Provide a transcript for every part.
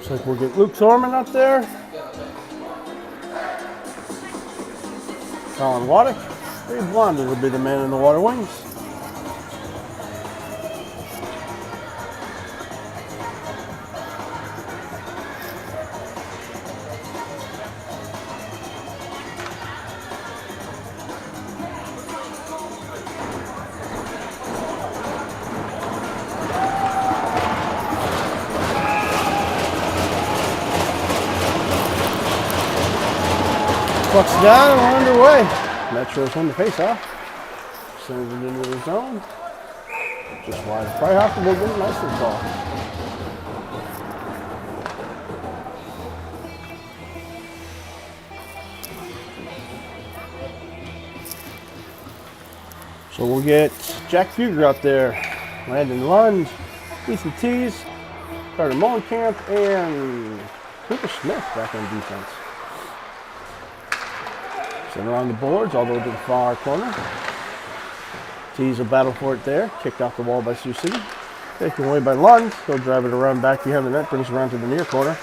Looks like we'll get Luke Thorman up there. Colin Waddick. Dave Blondin will be the man in the Water Wings. Puck's down and we're underway. Metro's win the face-off. Sends it into the zone. Just wide. Freihafter will get a nice ball. So we'll get Jack Fuger out there. Landon Lund, Ethan Tees, Carter Mullenkamp, and Cooper Smith back on defense. Center on the boards, all the way to the far corner. Tees will battle for it there. Kicked off the wall by Sioux City. Taken away by Lund. He'll drive it around back behind the net. Brings it around to the near corner.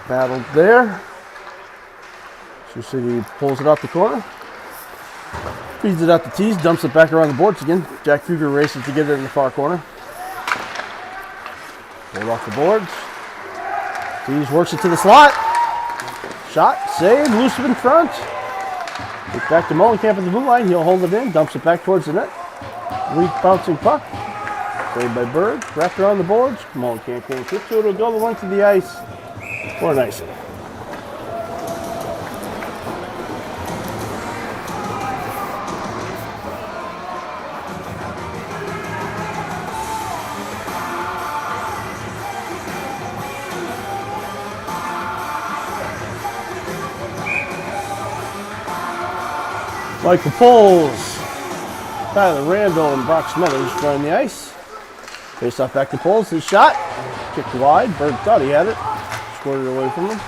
Battled there. Sioux City pulls it off the corner. Feeds it out to Tees. Dumps it back around the boards again. Jack Fuger races to get it in the far corner. Pulled off the boards. Tees works it to the slot. Shot, save, loose in front. Get back to Mullenkamp at the blue line. He'll hold it in, dumps it back towards the net. Weak bouncing puck. Saved by Bird. Wrapped around the boards. Mullenkamp can't get to it. It'll go the length of the ice for an icing. Michael Poles, Tyler Randall, and Brock Smothers join the ice. Face off back to Poles. His shot. Kicked wide. Bird thought he had it. Squirted it away from him.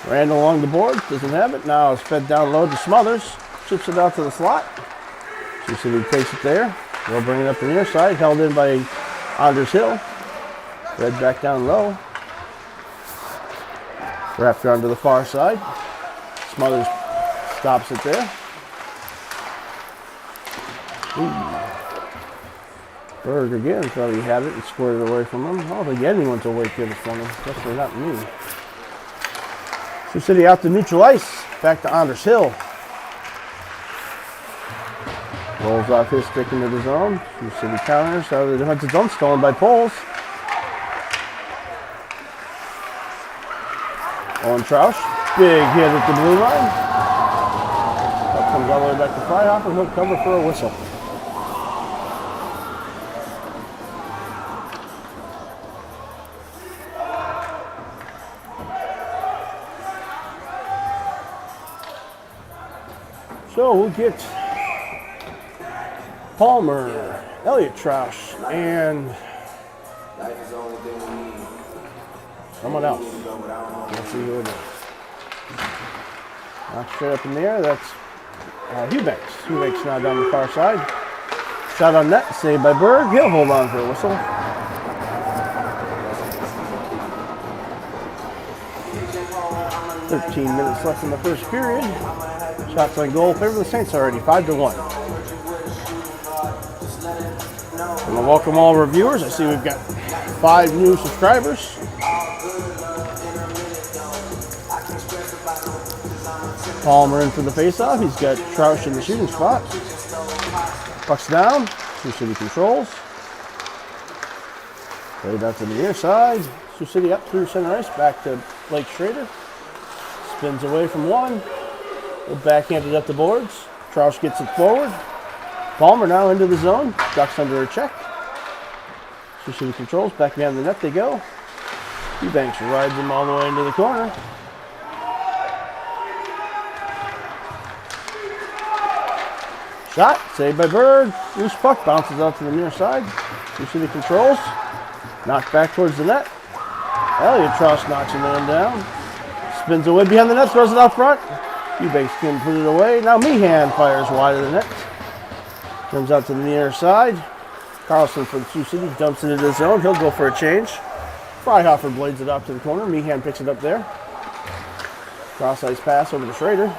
Randall along the board. Doesn't have it. Now it's fed down low to Smothers. Chips it out to the slot. Sioux City takes it there. They'll bring it up the near side. Held in by Anders Hill. Fed back down low. Wrapped around to the far side. Smothers stops it there. Ooh. Berg again thought he had it and squared it away from him. I don't think anyone's awake here this morning, especially not me. Sioux City out to neutral ice. Back to Anders Hill. Rolls off his stick into the zone. Sioux City counters out of the defensive zone. Stolen by Poles. Owen Troush. Big hit at the blue line. Comes all the way back to Freihafter. He'll cover for a whistle. So we'll get Palmer, Elliot Troush, and someone else. Let's see who it is. Knocked straight up in the air. That's Eubanks. Eubanks now down the far side. Shot on net, saved by Berg. He'll hold on for a whistle. "13 minutes left in the first period. Shots on goal favor the Saints already, 5-1. And I welcome all our viewers. I see we've got 5 new subscribers. Palmer in for the faceoff. He's got Troush in the shooting spot. Puck's down. Sioux City controls. Played out to the near side. Sioux City up through center ice. Back to Blake Schrader. Spins away from one. We'll backhand it up the boards. Troush gets it forward. Palmer now into the zone. Ducks under a check. Sioux City controls. Back behind the net they go. Eubanks rides him all the way into the corner. Shot, saved by Bird. Loose puck bounces out to the near side. Sioux City controls. Knocked back towards the net. Elliot Troush knocks a man down. Spins away behind the net, throws it out front. Eubanks can put it away. Now Meehan fires wide of the net. Comes out to the near side. Carlson for the Sioux City dumps it into the zone. He'll go for a change. Freihofer blades it out to the corner. Meehan picks it up there. Cross-ice pass over to Schrader.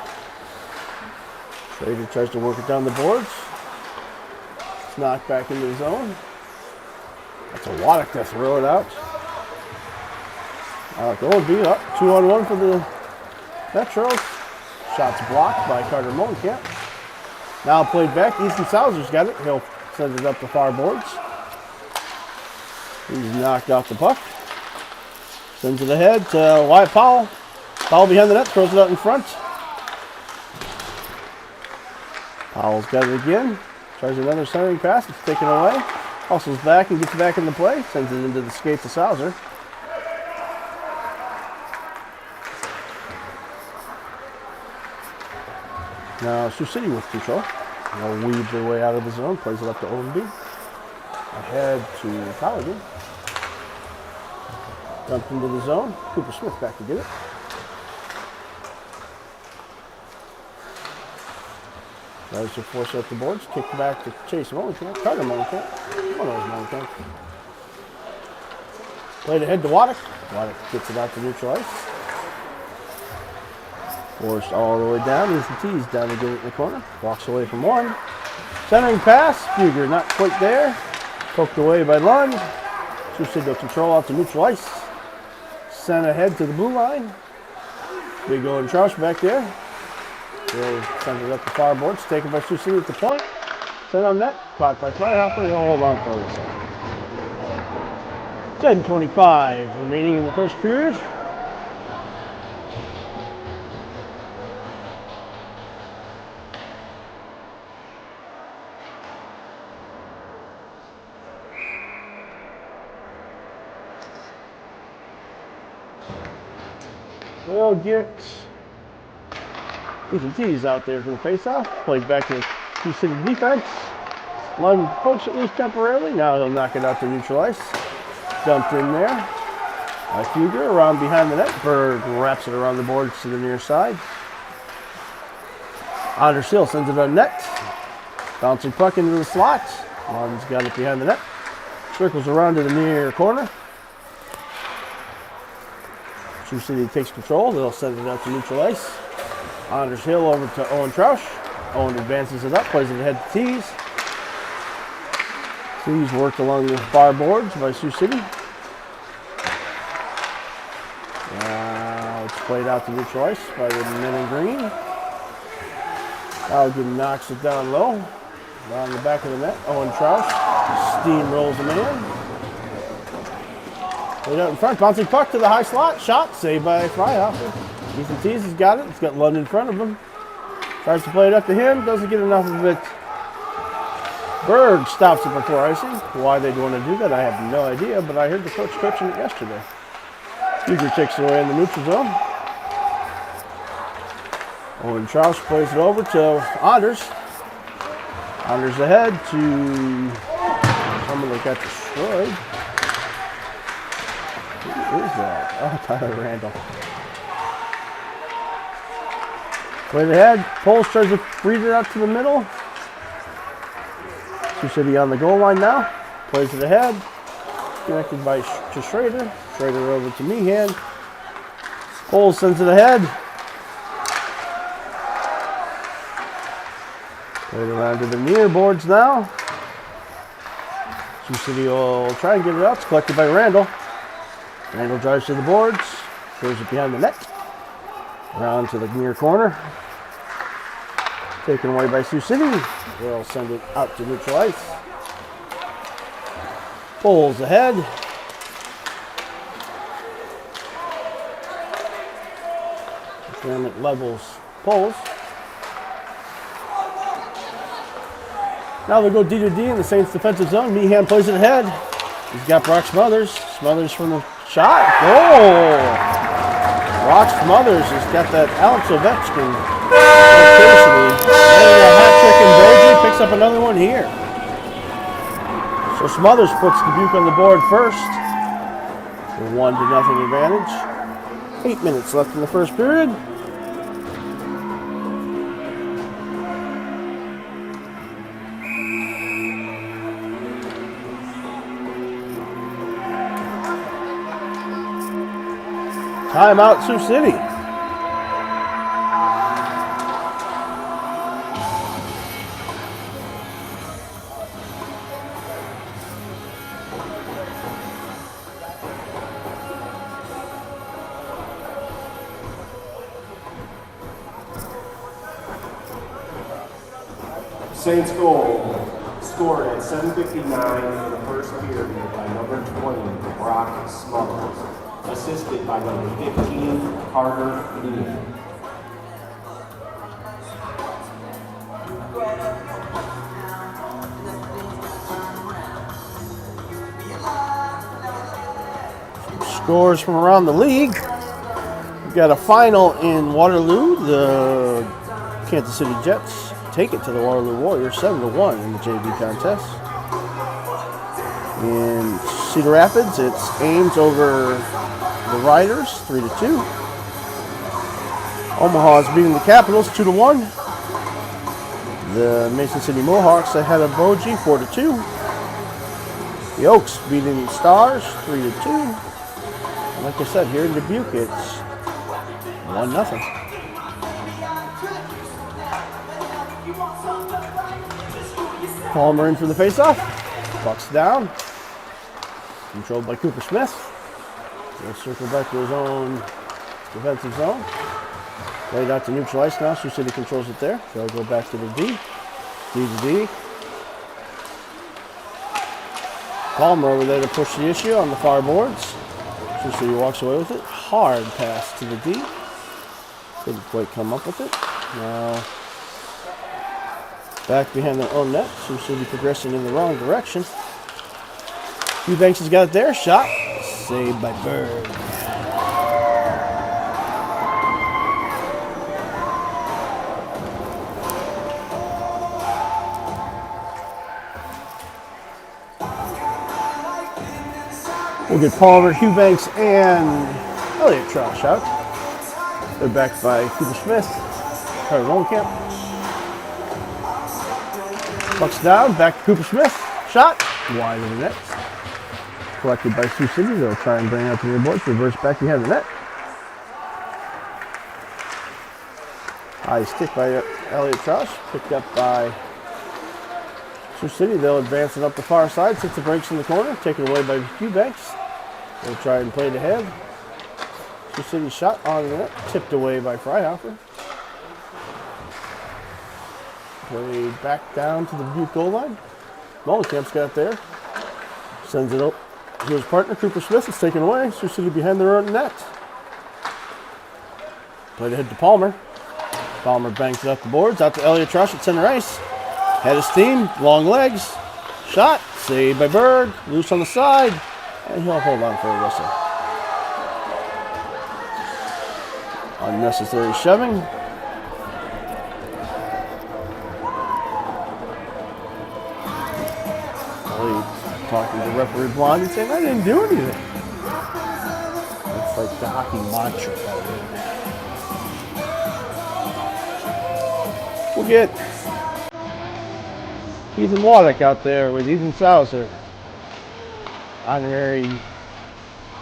Schrader tries to work it down the boards. It's knocked back into the zone. That's a Waddick to throw it out. Goldby up 2-on-1 for the Metros. Shots blocked by Carter Molenkamp. Now played back. Ethan Sauser's got it. He'll send it up the far boards. He's knocked off the puck. Sends it ahead to Wyatt Powell. Powell behind the net, throws it out in front. Powell's got it again. Tries another centering pass. It's taken away. Hustles back and gets back into play. Sends it into the skates of Sauser. Now Sioux City with control. They'll weave their way out of the zone. Plays it up to Owenby. Ahead to Colligan. Dumped into the zone. Cooper Smith back to get it. Tries to force up the boards. Kick back to Chase Molenkamp. Carter Molenkamp. Oh no, it's Molenkamp. Played ahead to Waddick. Waddick gets it out to neutral ice. Forced all the way down. Ethan Tees down to get it in the corner. Walks away from one. Centering pass. Fuger not quite there. Poked away by Lund. Sioux City will control out to neutral ice. Sent ahead to the blue line. Big Owen Troush back there. They'll send it up the far boards. Taken by Sioux City at the point. Sent on net. Caught by Freihofer. He'll hold on for a second. 10:25 remaining in the first period. We'll get Ethan Tees out there for the faceoff. Played back to Sioux City defense. Lund pokes it loose temporarily. Now he'll knock it out to neutral ice. Dumped in there. Fuger around behind the net. Berg wraps it around the boards to the near side. Anders Hill sends it on net. Bouncing puck into the slot. Lund's got it behind the net. Circles around to the near corner. Sioux City takes control. They'll send it out to neutral ice. Anders Hill over to Owen Troush. Owen advances it up, plays it ahead to Tees. Tees worked along the far boards by Sioux City. Now it's played out to neutral ice by the men in green. Algen knocks it down low. Around the back of the net. Owen Troush steamrolls the man. Played out in front, bouncing puck to the high slot. Shot, saved by Freihofer. Ethan Tees has got it. He's got Lund in front of him. Tries to play it up to him. Doesn't get enough of it. Berg stops it before icing. Why they'd want to do that, I have no idea, but I heard the coach coaching it yesterday. Fuger takes it away in the neutral zone. Owen Troush plays it over to Anders. Anders ahead to someone that got destroyed. Who is that? Oh, Tyler Randall. Play it ahead. Poles tries to read it out to the middle. Sioux City on the goal line now. Plays it ahead. Connected by to Schrader. Schrader over to Meehan. Poles sends it ahead. Played around to the near boards now. Sioux City will try and get it out. It's collected by Randall. Randall drives to the boards. Throws it behind the net. Around to the near corner. Taken away by Sioux City. They'll send it out to neutral ice. Poles ahead. McDermott levels Poles. Now they'll go D to D in the Saints defensive zone. Meehan plays it ahead. He's got Brock Smothers. Smothers from the shot. Goal! Brock Smothers has got that Alex Ovechkin electricity. And a hat trick in Belgium. Picks up another one here. So Smothers puts Dubuque on the board first. A 1-0 advantage. 8 minutes left in the first period. Timeout, Sioux City. Saints goal scored at 7:59 in the first period by number 20, Brock Smuggles, assisted by number 15, Carter Lee. Scores from around the league. We've got a final in Waterloo. The Kansas City Jets take it to the Waterloo Warriors 7-1 in the JV contest. In Cedar Rapids, it's Ames over the Riders 3-2. Omaha is beating the Capitals 2-1. The Mason City Mohawks ahead of Bogie 4-2. The Oaks beating the Stars 3-2. And like I said, here in Dubuque, it's 1-0. Palmer in for the faceoff. Bucks down. Controlled by Cooper Smith. He'll circle back to his own defensive zone. Played out to neutral ice now. Sioux City controls it there. They'll go back to the D. D to D. Palmer over there to push the issue on the far boards. Sioux City walks away with it. Hard pass to the D. Couldn't quite come up with it. Now back behind their own net. Sioux City progressing in the wrong direction. Eubanks has got it there. Shot. Saved by Bird. We'll get Palmer, Eubanks, and Elliott Troush out. They're backed by Cooper Smith, Carter Lowenkamp. Bucks down, back to Cooper Smith. Shot. Wide of the net. Collected by Sioux City. They'll try and bring it out to the boards. Reverse back behind the net. High stick by Elliott Troush. Picked up by Sioux City. They'll advance it up the far side. Sits the breaks in the corner. Taken away by Eubanks. They'll try and play it ahead. Sioux City shot on the net. Tipped away by Freihofer. Play back down to the Dubuque goal line. Molenkamp's got it there. Sends it up to his partner, Cooper Smith. It's taken away. Sioux City behind their own net. Played ahead to Palmer. Palmer banks it up the boards. Out to Elliott Troush at center ice. Head of steam. Long legs. Shot. Saved by Bird. Loose on the side. And he'll hold on for a whistle. Unnecessary shoving. Talking to referee Blondie saying, I didn't do anything. That's like the hockey mantra. We'll get Ethan Waddick out there with Ethan Saucer. Honorary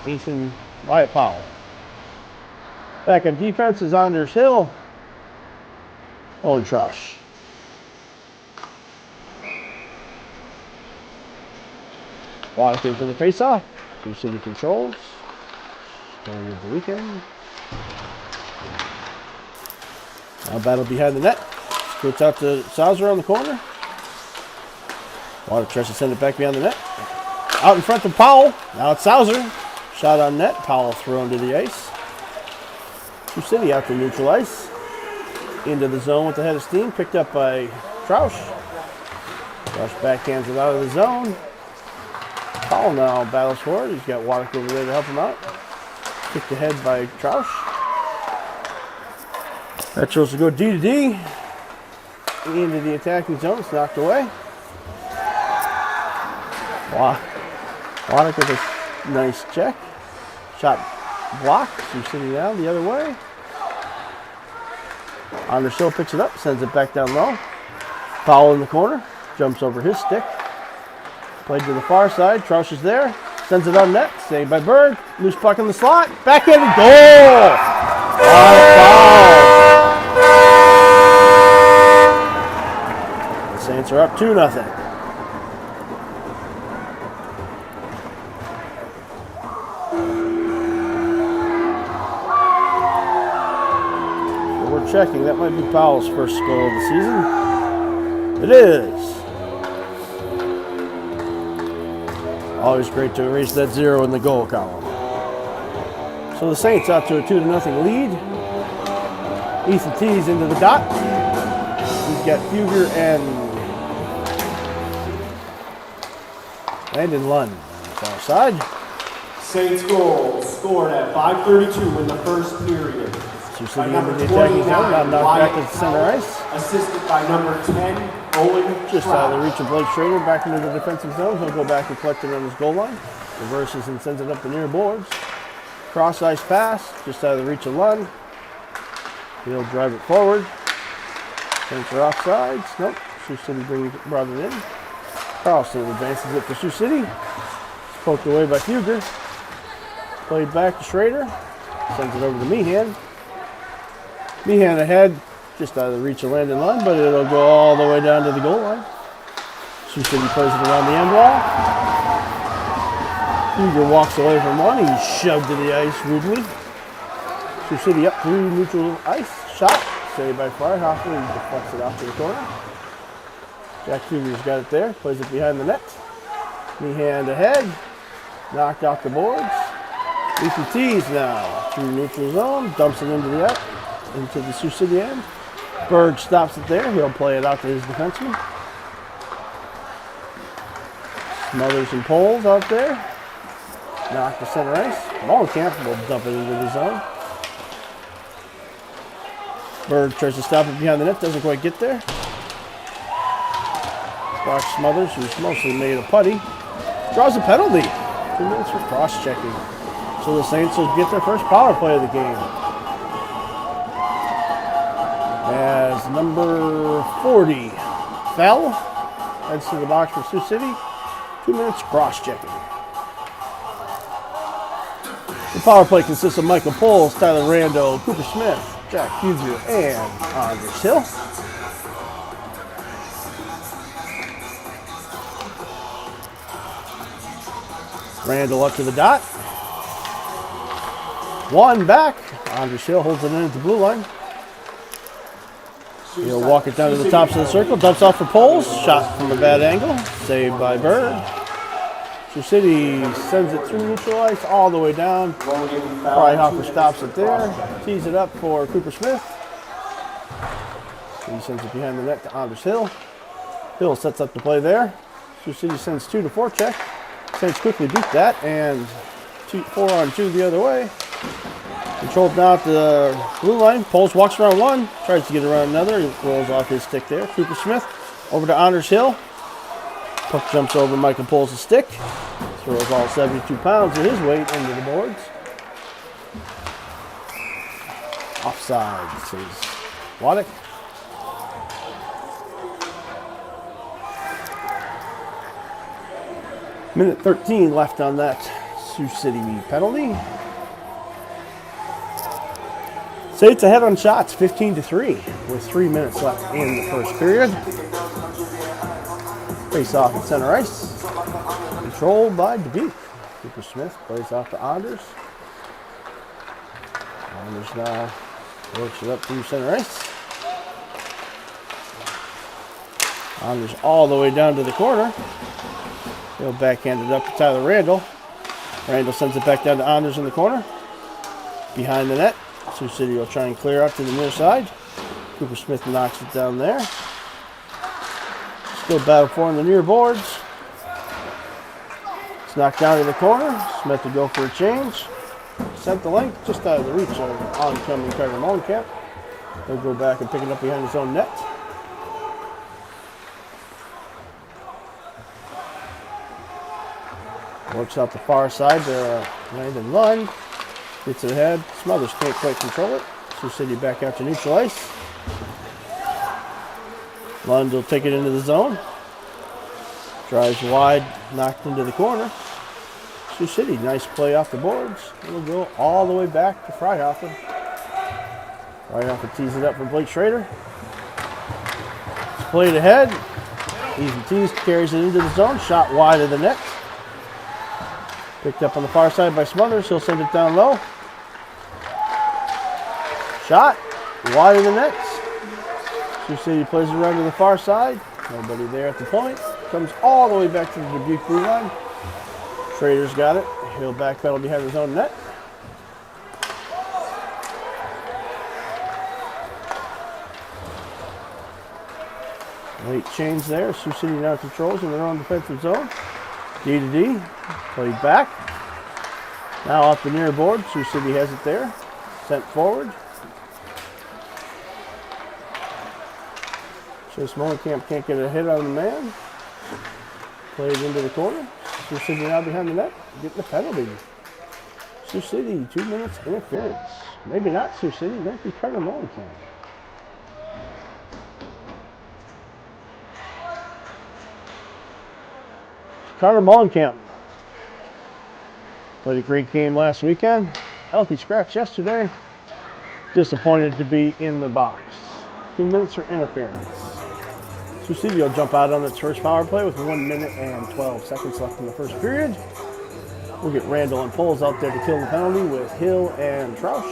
Ethan Wyatt Powell. Back on defense is Anders Hill. Owen Troush. Waddick in for the face-off. Sioux City controls. Story of the weekend. Now battle behind the net. Skirts out to Sauser on the corner. Waddick tries to send it back behind the net. Out in front of Powell. Now it's Sauser. Shot on net. Powell thrown to the ice. Sioux City out to neutral ice. Into the zone with the head of steam. Picked up by Troush. Troush backhands it out of the zone. Powell now battles for it. He's got Waddick over there to help him out. Kicked ahead by Troush. That chose to go D to D. Into the attacking zone. It's knocked away. Waddick with a nice check. Shot blocked. Sioux City down the other way. Anders Hill picks it up. Sends it back down low. Powell in the corner. Jumps over his stick. Played to the far side. Troush is there. Sends it on net. Saved by Bird. Loose puck in the slot. Backhanded goal. Foul. The Saints are up 2-0. We're checking. That might be Powell's first goal of the season. It is. Always great to erase that 0 in the goal column. So the Saints out to a 2-0 lead. Ethan Tees into the dot. He's got Fugger and Landon Lund on the far side. Saints goal scored at 5:32 in the first period. Sioux City into the attacking zone. Now knocked back to the center ice. Assisted by number 10, Owen Just out of the Trout. reach of Blake Schrader, back into the defensive zone. He'll go back and collect it on his goal line. Reverses and sends it up the near boards. Cross ice pass, just out of the reach of Lund. He'll drive it forward. Saints are offsides. Nope. Sioux City brought it in. Carlson advances it to Sioux City. Poked away by Fugger. Played back to Schrader. Sends it over to Meehan. Meehan ahead, just out of the reach of Landon Lund, but it'll go all the way down to the goal line. Sioux City plays it around the end wall. Fugger walks away from one. He's shoved to the ice rudely. Sioux City up through neutral ice. Shot. Saved by Freihoffer. He deflects it off to the corner. Jack Fugger's got it there. Plays it behind the net. Meehan ahead. Knocked off the boards. Ethan Tees now through neutral zone. Dumps it into the Sioux City end. Berg stops it there. He'll play it out to his defenseman. Smothers and Poles out there. Knock to center ice. Mollenkamp will dump it into the zone. Berg tries to stop it behind the net. Doesn't quite get there. Josh Smothers, who's mostly made a putty, draws a penalty. 2 minutes for cross-checking. So the Saints will get their first power play of the game. As number 40, Fell, heads to the box for Sioux City. 2 minutes cross-checking. The power play consists of Michael Poles, Tyler Rando, Cooper Smith, Jack Fugger, and Anders Hill. Randall up to the dot. One back. Anders Hill holds it in at the blue line. He'll walk it down to the tops of the circle. Dumps off for Poles. Shot from a bad angle. Saved by Bird. Sioux City sends it through neutral ice all the way down. Freihoffer stops it there. Tees it up for Cooper Smith. He sends it behind the net to Anders Hill. Hill sets up the play there. Sioux City sends 2 to 4 check. Saints quickly beat that, and 4-on-2 the other way. Controlled now at the blue line. Poles walks around one, tries to get around another. He rolls off his stick there. Cooper Smith over to Anders Hill. Puck jumps over Michael Poles' stick. Throws all 72 pounds of his weight into the boards. Offside, says Waddick. Minute 13 left on that Sioux City penalty. Saints ahead on shots, 15-3, with 3 minutes left in the first period. Face off at center ice. Controlled by Dubuque. Cooper Smith plays off to Anders. Anders now works it up through center ice. Anders all the way down to the corner. He'll backhand it up to Tyler Randall. Randall sends it back down to Anders in the corner. Behind the net. Sioux City will try and clear up to the near side. Cooper Smith knocks it down there. Still battle for in the near boards. It's knocked down to the corner. Smith will go for a change. Sent the length just out of the reach of oncoming Carter Mollenkamp. He'll go back and pick it up behind his own net. Works out the far side to Landon Lund. Gets it ahead. Smothers can't quite control it. Sioux City back out to neutral ice. Lund will take it into the zone. Drives wide, knocked into the corner. Sioux City, nice play off the boards. It'll go all the way back to Freihofer. Freihofer tees it up for Blake Schrader. It's played ahead. Easy tees, carries it into the zone. Shot wide of the net. Picked up on the far side by Smothers. He'll send it down low. Shot wide of the net. Sioux City plays it around to the far side. Nobody there at the point. Comes all the way back to the Dubuque blue line. Schrader's got it. He'll backpedal behind his own net. Late change there. Sioux City now controls in their own defensive zone. D to D. Played back. Now off the near board. Sioux City has it there. Sent forward. Chase Molenkamp can't get a hit on the man. Played into the corner. Sioux City now behind the net. Getting the penalty. Sioux City, 2 minutes interference. Maybe not Sioux City. Might be Carter Molenkamp. Carter Molenkamp played a great game last weekend. Healthy scratch yesterday. Disappointed to be in the box. 2 minutes for interference. Sioux City will jump out on its first power play with 1 minute and 12 seconds left in the first period. We'll get Randall and Poles out there to kill the penalty with Hill and Troush.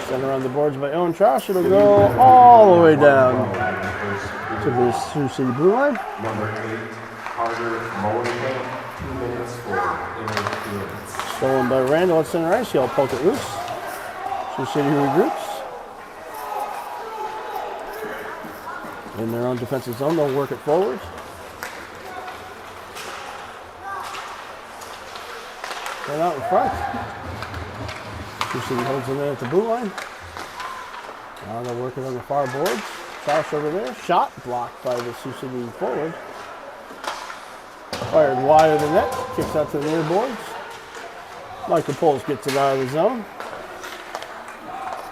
Sent around the boards by Owen Troush. It'll go all the way down to the Sioux City blue line. Number 8, Carter Molenkamp, 2 minutes for interference. Stolen by Randall at center ice. He'll poke it loose. Sioux City regroups. In their own defensive zone, they'll work it forward. Right out in front. Sioux City holds it in at the blue line. Now they're working on the far boards. Troush over there. Shot blocked by the Sioux City forward. Fired wide of the net. Kicks out to the near boards. Michael Poles gets it out of the zone.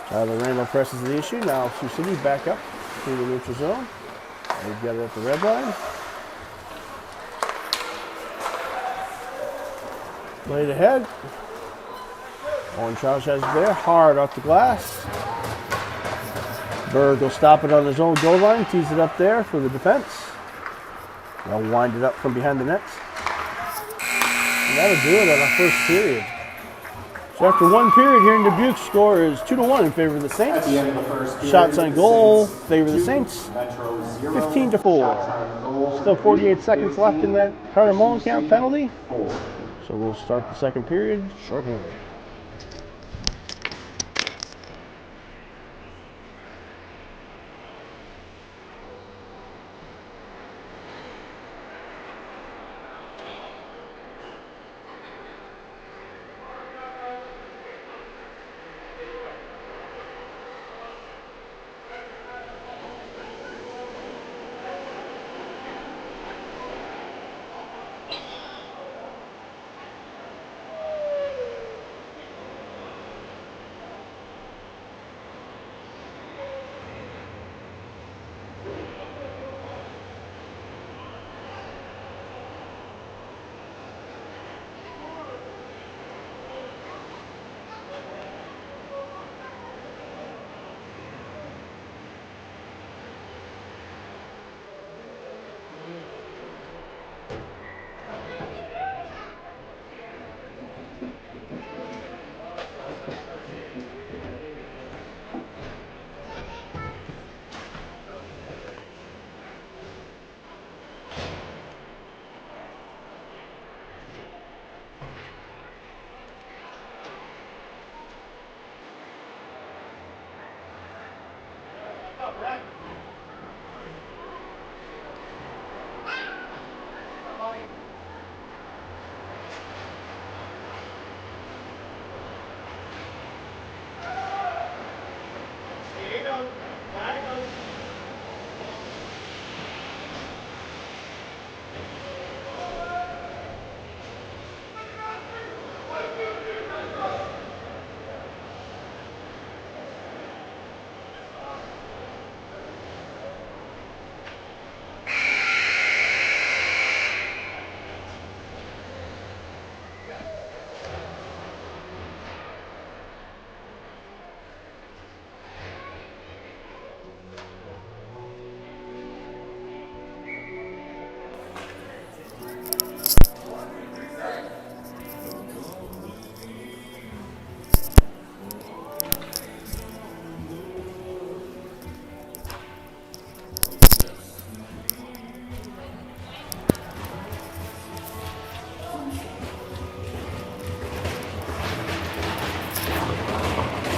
Tyler Randall presses the issue. Now Sioux City back up to the neutral zone. They've got it at the red line. Played ahead. Owen Troush has it there. Hard off the glass. Berg will stop it on his own goal line. Tees it up there for the defense. They'll wind it up from behind the nets. And that'll do it on our first period. So after 1 period here in Dubuque, score is 2-1 in favor of the Saints. At the end of the first period, Shots on goal, favor of the Saints. Metro 0. 15-4. Still 48 seconds left in that Carter Molenkamp penalty. 4. So we'll start the second period shortly.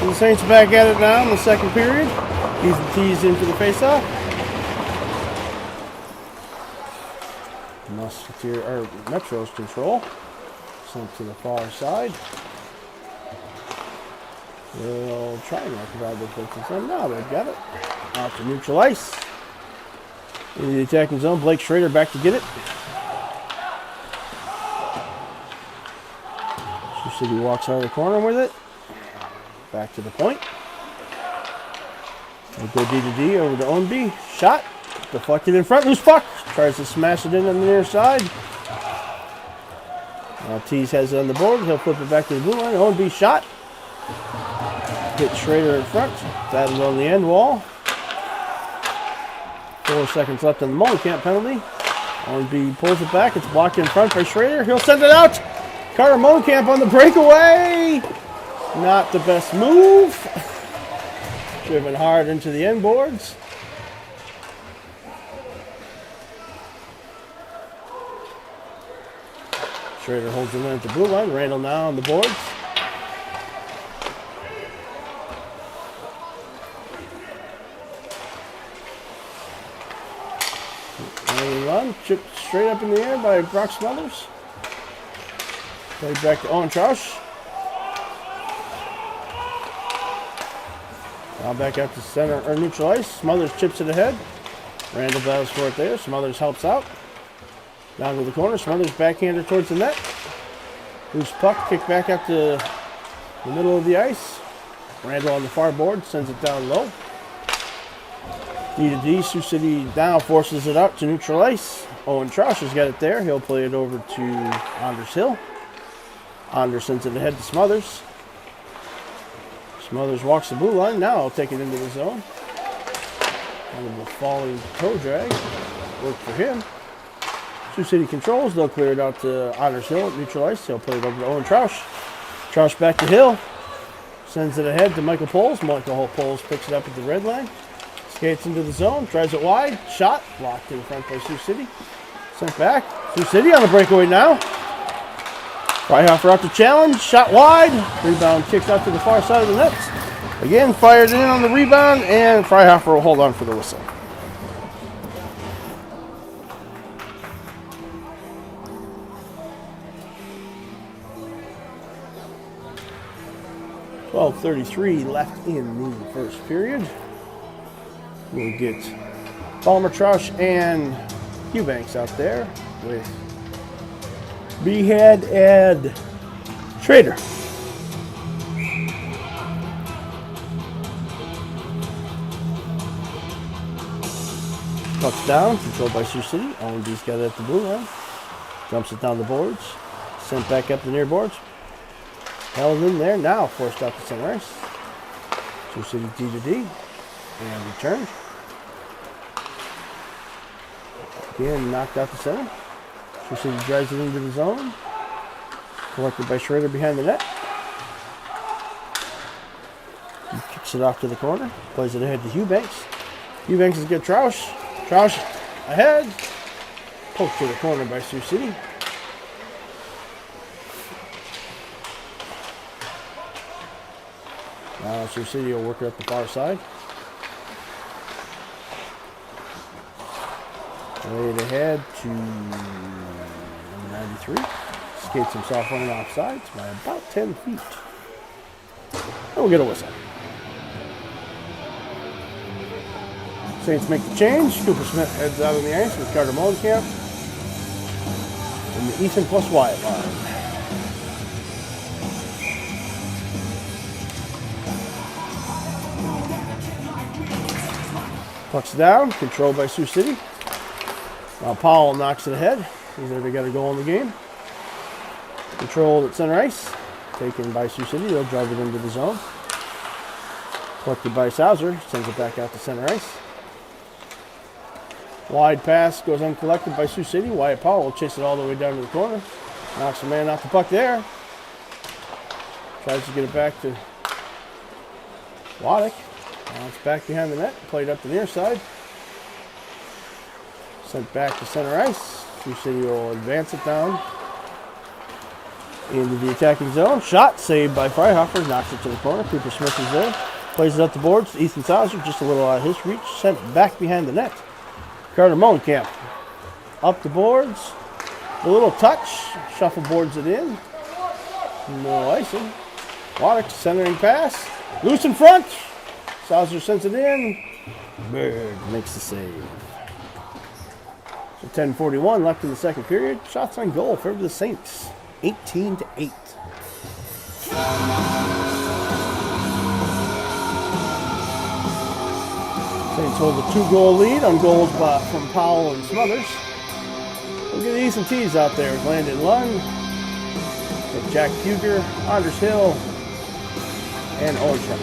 So the Saints back at it now in the second period. He's the tees into the faceoff. Musketeer or Metros control. Sent to the far side. They'll try and provide the defense. No, they've got it. Out to neutral ice. In the attacking zone, Blake Schrader back to get it. Sioux City walks out of the corner with it. Back to the point. We'll go D to D over to Ownby. Shot. Deflected in front. Loose puck. Tries to smash it in on the near side. Now Tease has it on the board. He'll flip it back to the blue line. Ownby shot. Hit Schrader in front. Battled on the end wall. 4 seconds left on the Molenkamp penalty. Ownby pulls it back. It's blocked in front by Schrader. He'll send it out. Carter Molenkamp on the breakaway. Not the best move. Driven hard into the end boards. Schrader holds it in at the blue line. Randall now on the boards. Run, chipped straight up in the air by Brock Smothers. Played back to Owen Troush. Now back out to center or neutral ice. Smothers chips it ahead. Randall battles for it there. Smothers helps out. Down to the corner. Smothers backhander towards the net. Loose puck, kick back up to the middle of the ice. Randall on the far board sends it down low. D to D, Sioux City now forces it out to neutral ice. Owen Troush has got it there. He'll play it over to Anders Hill. Anders sends it ahead to Smothers. Smothers walks the blue line. Now he'll take it into the zone. Kind of a falling toe drag. Worked for him. Sioux City controls. They'll clear it out to Anders Hill at neutral ice. He'll play it over to Owen Troush. Troush back to Hill. Sends it ahead to Michael Poles. Michael Poles picks it up at the red line. Skates into the zone, drives it wide, shot, blocked in front by Sioux City. Sent back, Sioux City on the breakaway now. Freihofer out to challenge, shot wide, rebound kicks out to the far side of the net. Again, fired in on the rebound, and Freihofer will hold on for the whistle. .33 left in the first period. We'll get Palmer, Troush, and Eubanks out there with Behead and Schrader. Puck's down, controlled by Sioux City. Owenby's got it at the blue line. Jumps it down the boards. Sent back up the near boards. Held in there, now forced out to center ice. Sioux City D to D. And return. Again, knocked out the center. Sioux City drives it into the zone. Collected by Schrader behind the net. He kicks it off to the corner. Plays it ahead to Eubanks. Eubanks is good. Troush. Troush ahead. Poked to the corner by Sioux City. Now Sioux City will work it up the far side. Laid ahead to number 93. Skates himself running off sides by about 10 feet. And we'll get a whistle. Saints make the change. Cooper Smith heads out on the ice with Carter Molenkamp. And the Ethan plus Wyatt line. Puck's down, controlled by Sioux City. Now Powell knocks it ahead. He's already got a goal in the game. Controlled at center ice. Taken by Sioux City. They'll drive it into the zone. Collected by Sauser. Sends it back out to center ice. Wide pass goes uncollected by Sioux City. Wyatt Powell will chase it all the way down to the corner. Knocks a man off the puck there. Tries to get it back to Waddick. Now it's back behind the net. Played up the near side. Sent back to center ice. Sioux City will advance it down Into the attacking zone. Shot saved by Freihoffer. Knocks it to the corner. Cooper Smith is there. Plays it up the boards. Ethan Sauser just a little out of his reach. Sent back behind the net. Carter Mullenkamp up the boards. A little touch. Shuffleboards it in. No icing. Waddick centering pass. Loose in front. Sauser sends it in. Bird makes the save. So 10:41 left in the second period. Shots on goal for the Saints. 18-8. Saints hold a 2-goal lead on goals from Powell and Smothers. Look at these and tees out there with Landon Lund, Jack Huger, Anders Hill, and Orchard.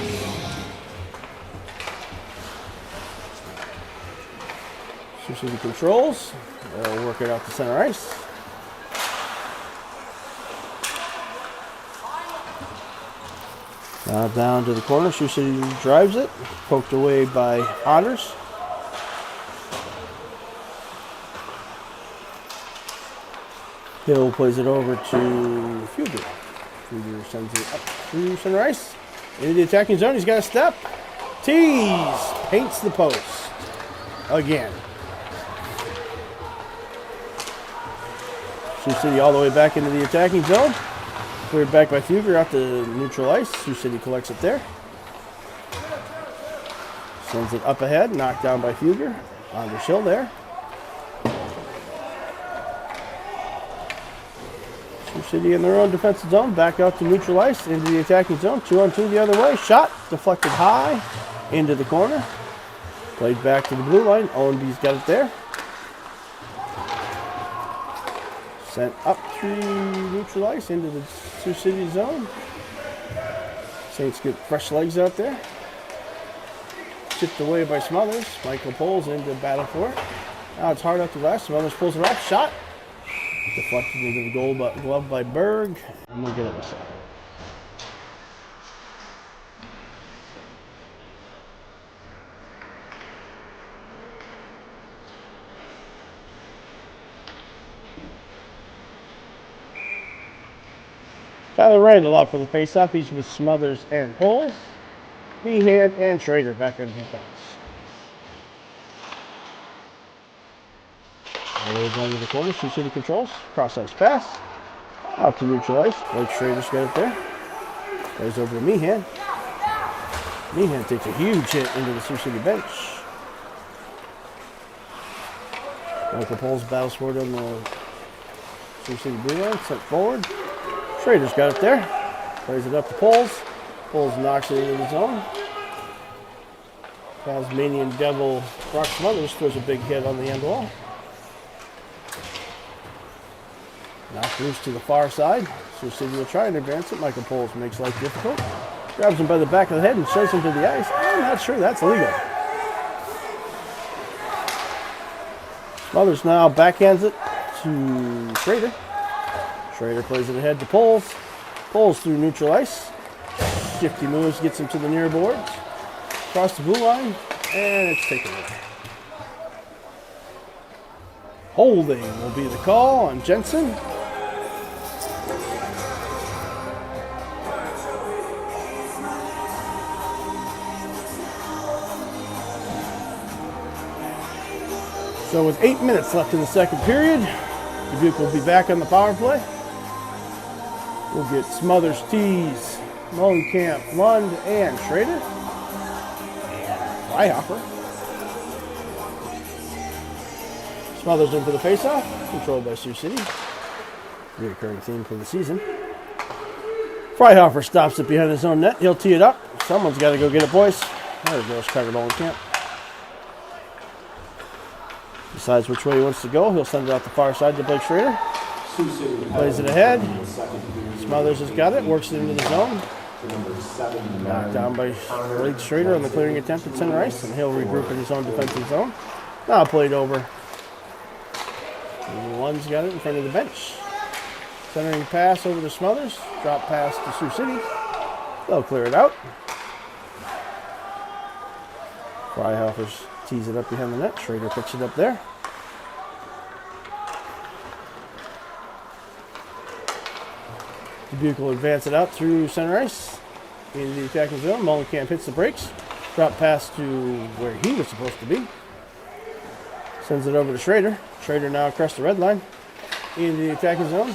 Sioux City controls. They'll work it out to center ice. Now down to the corner. Sioux City drives it. Poked away by Otters. Hill plays it over to Fuger. Fuger sends it up through center ice. Into the attacking zone. He's got a step. Tees. Paints the post. Again. Sioux City all the way back into the attacking zone. Cleared back by Fuger out to neutral ice. Sioux City collects it there. Sends it up ahead. Knocked down by Fuger. Anders Hill there. Sioux City in their own defensive zone. Back out to neutral ice. Into the attacking zone. 2-on-2 the other way. Shot. Deflected high. Into the corner. Played back to the blue line. Owenby's got it there. Sent up through neutral ice into the Sioux City zone. Saints get fresh legs out there. Chipped away by Smothers. Michael Poles into battle for it. Now it's hard up the glass. Smothers pulls it off. Shot. Deflected into the goal glove by Berg. And we'll get it whistle. Tyler Randall up for the faceoff. He's with Smothers and Poles. Meehan and Schrader back on defense. Down to the corner. Sioux City controls. Cross ice pass. Out to neutral ice. Blake Schrader's got it there. Goes over to Meehan. Meehan takes a huge hit into the Sioux City bench. Michael Poles battles for it on the Sioux City blue line. Sent forward. Schrader's got it there. Plays it up to Poles. Poles knocks it into the zone. Tasmanian Devil Brock Smothers throws a big hit on the end wall. Knocked loose to the far side. Sioux City will try and advance it. Michael Poles makes life difficult. Grabs him by the back of the head and shoves him to the ice. I'm not sure that's legal. Smothers now backhands it to Schrader. Schrader plays it ahead to Poles. Poles through neutral ice. Shifty moves, gets him to the near boards. Across the blue line, and it's taken away. Holding will be the call on Jensen. So with 8 minutes left in the second period, Dubuque will be back on the power play. We'll get Smothers, Tees, Mullenkamp, Lund, and Schrader. And Freihoffer. Smothers in for the faceoff, controlled by Sioux City. Reoccurring theme for the season. Freihoffer stops it behind his own net. He'll tee it up. Someone's got to go get it, boys. There goes Carter Mullenkamp. Decides which way he wants to go. He'll send it out the far side to Blake Schrader. Plays it ahead. Smothers has got it. Works it into the zone. Knocked down by Blake Schrader on the clearing attempt at center ice. And he'll regroup in his own defensive zone. Now played over. And Lund's got it in front of the bench. Centering pass over to Smothers. Drop pass to Sioux City. They'll clear it out. Freihoffer's tees it up behind the net. Schrader picks it up there. Dubuque will advance it out through center ice. Into the attacking zone. Mullenkamp hits the brakes. Drop pass to where he was supposed to be. Sends it over to Schrader. Schrader now across the red line. Into the attacking zone.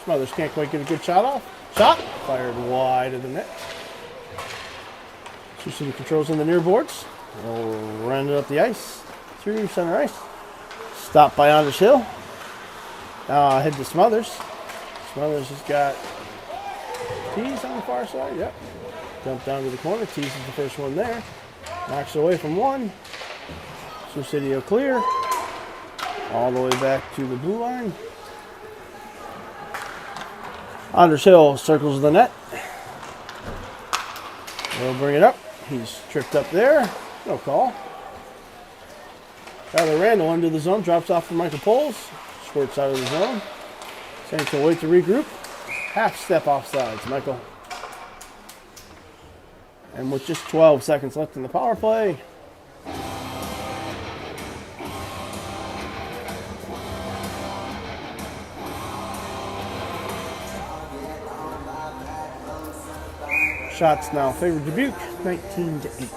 Smothers can't quite get a good shot off. Shot! Fired wide of the net. Sioux City controls in the near boards. They'll run it up the ice. Through center ice. Stopped by Anders Hill. Now head to Smothers. Smothers has got Tees on the far side. Yep. Dump down to the corner. Tees is the first one there. Knocks away from one. Sioux City will clear. All the way back to the blue line. Anders Hill circles the net. They'll bring it up. He's tripped up there. No call. Tyler Randall into the zone. Drops off for Michael Poles. Squirts out of the zone. Saints will wait to regroup. Half step offsides, Michael. And with just 12 seconds left in the power play, shots now favor Dubuque, 19-8.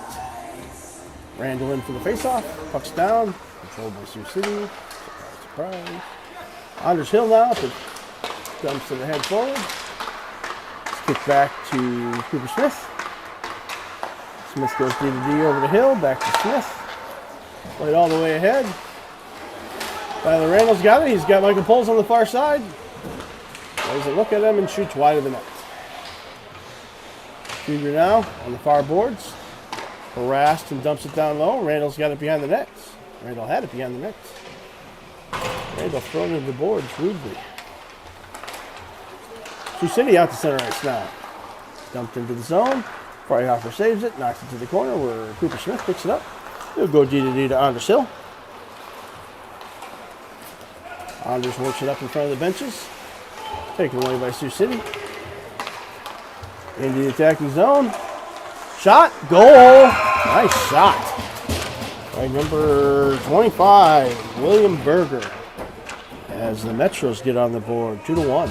Randall in for the faceoff. Puck's down. Controlled by Sioux City. Surprise. Anders Hill now. Dumps it ahead forward. Kick back to Cooper Smith. Smith goes D to D over to Hill. Back to Smith. Played all the way ahead. Tyler Randall's got it. He's got Michael Poles on the far side. Does a look at him and shoots wide of the net. Krieger now on the far boards. Harassed and dumps it down low. Randall's got it behind the net. Randall had it behind the net. Randall thrown into the boards rudely. Sioux City out to center ice now. Dumped into the zone. Freihoffer saves it. Knocks it to the corner where Cooper Smith picks it up. He'll go D to D to Anders Hill. Anders works it up in front of the benches. Taken away by Sioux City. Into the attacking zone. Shot. Goal. Nice shot. By number 25, William Berger. As the Metros get on the board. 2-1.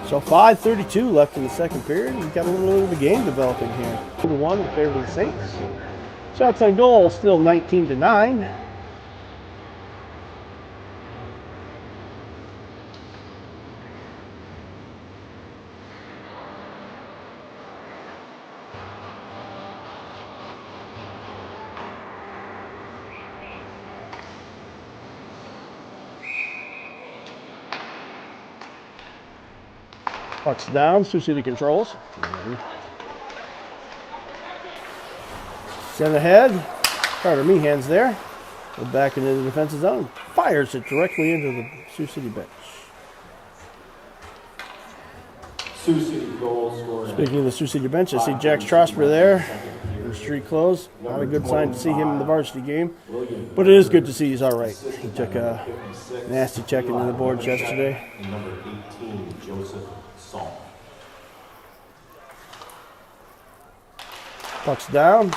So 5:32 left in the second period. We've got a little bit of a game developing here. 2-1 in favor of the Saints. Shots on goal still 19-9. Puck's down. Sioux City controls. Sent ahead. Carter Meehan's there. Go back into the defensive zone. Fires it directly into the Sioux City bench. Sioux City goal scorer. Speaking of the Sioux City bench, I see Jack Strasper there. In street clothes. Not a good sign to see him in the varsity game. But it is good to see he's all right. He took a nasty check into the boards yesterday. And number 18, Joseph Saul. Puck's down.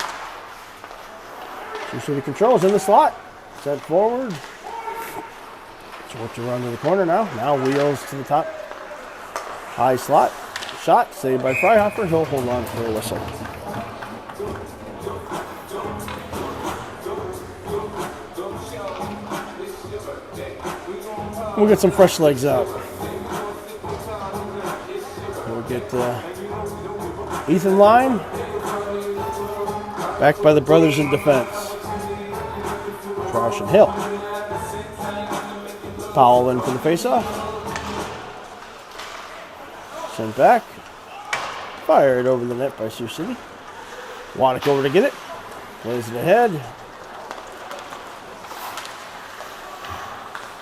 Sioux City controls in the slot. Sent forward. Short to run to the corner now. Now wheels to the top. High slot. Shot saved by Freihoffer. He'll hold on for a whistle. We'll get some fresh legs out. We'll get Ethan Line. Backed by the brothers in defense. Crouch and Hill. Powell in for the faceoff. Sent back. Fired over the net by Sioux City. Waddick over to get it. Plays it ahead.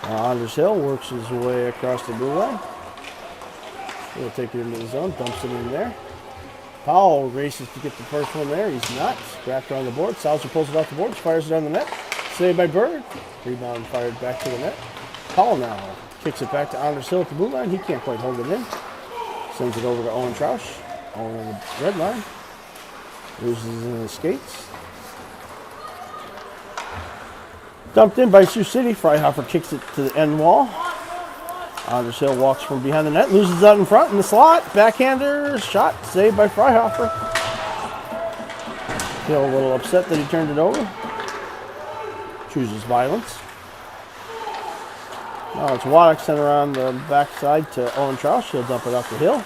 Anders Hill works his way across the blue line. He'll take it into the zone. Dumps it in there. Powell races to get the first one there. He's not. Scrapped on the board. Salzer pulls it off the board. Fires it on the net. Saved by Bird. Rebound fired back to the net. Powell now kicks it back to Anders Hill at the blue line. He can't quite hold it in. Sends it over to Owen Troush. Owen on the red line. Loses in the skates. Dumped in by Sioux City. Freihoffer kicks it to the end wall. Anders Hill walks from behind the net, loses out in front in the slot. Backhander shot saved by Freihofer. Hill a little upset that he turned it over. Chooses violence. Now it's Waddick center on the backside to Owen Troush. He'll dump it up to Hill.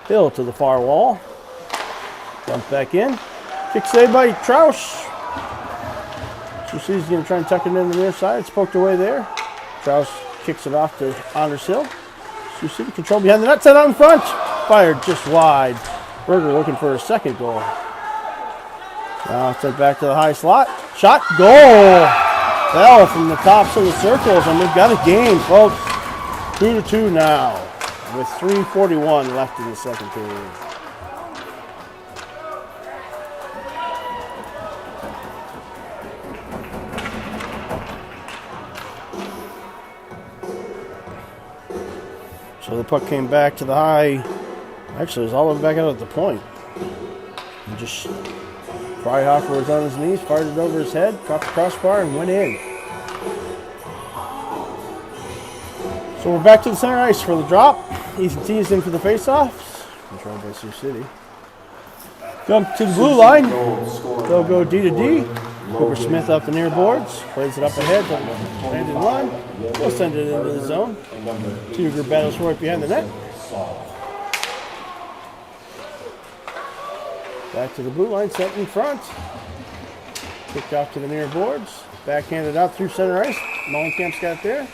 Hill to the far wall. Dump back in. Kick saved by Troush. He's going to try and tuck it in the near side. It's poked away there. Troush kicks it off to Anders Hill. Sioux City control behind the net. Set out in front. Fired just wide. Berger looking for a second goal. Now sent back to the high slot. Shot. Goal. Fell from the tops of the circles, and we've got a game, folks. 2-2 now, with 3:41 left in the second period. So the puck came back to the high. Actually, it was all the way back out at the point. And just Freihofer was on his knees, fired it over his head, caught the crossbar, and went in. So we're back to the center ice for the drop. Ethan T is in for the faceoffs, controlled by Sioux City. Jump to the blue line. They'll go D to D. Cooper Smith up the near boards, plays it up ahead to Landon Lund. We'll send it into the zone. Tuger battles right behind the net. Back to the blue line, set in front. Kicked off to the near boards. Backhanded out through center ice. Mollenkamp's got it there.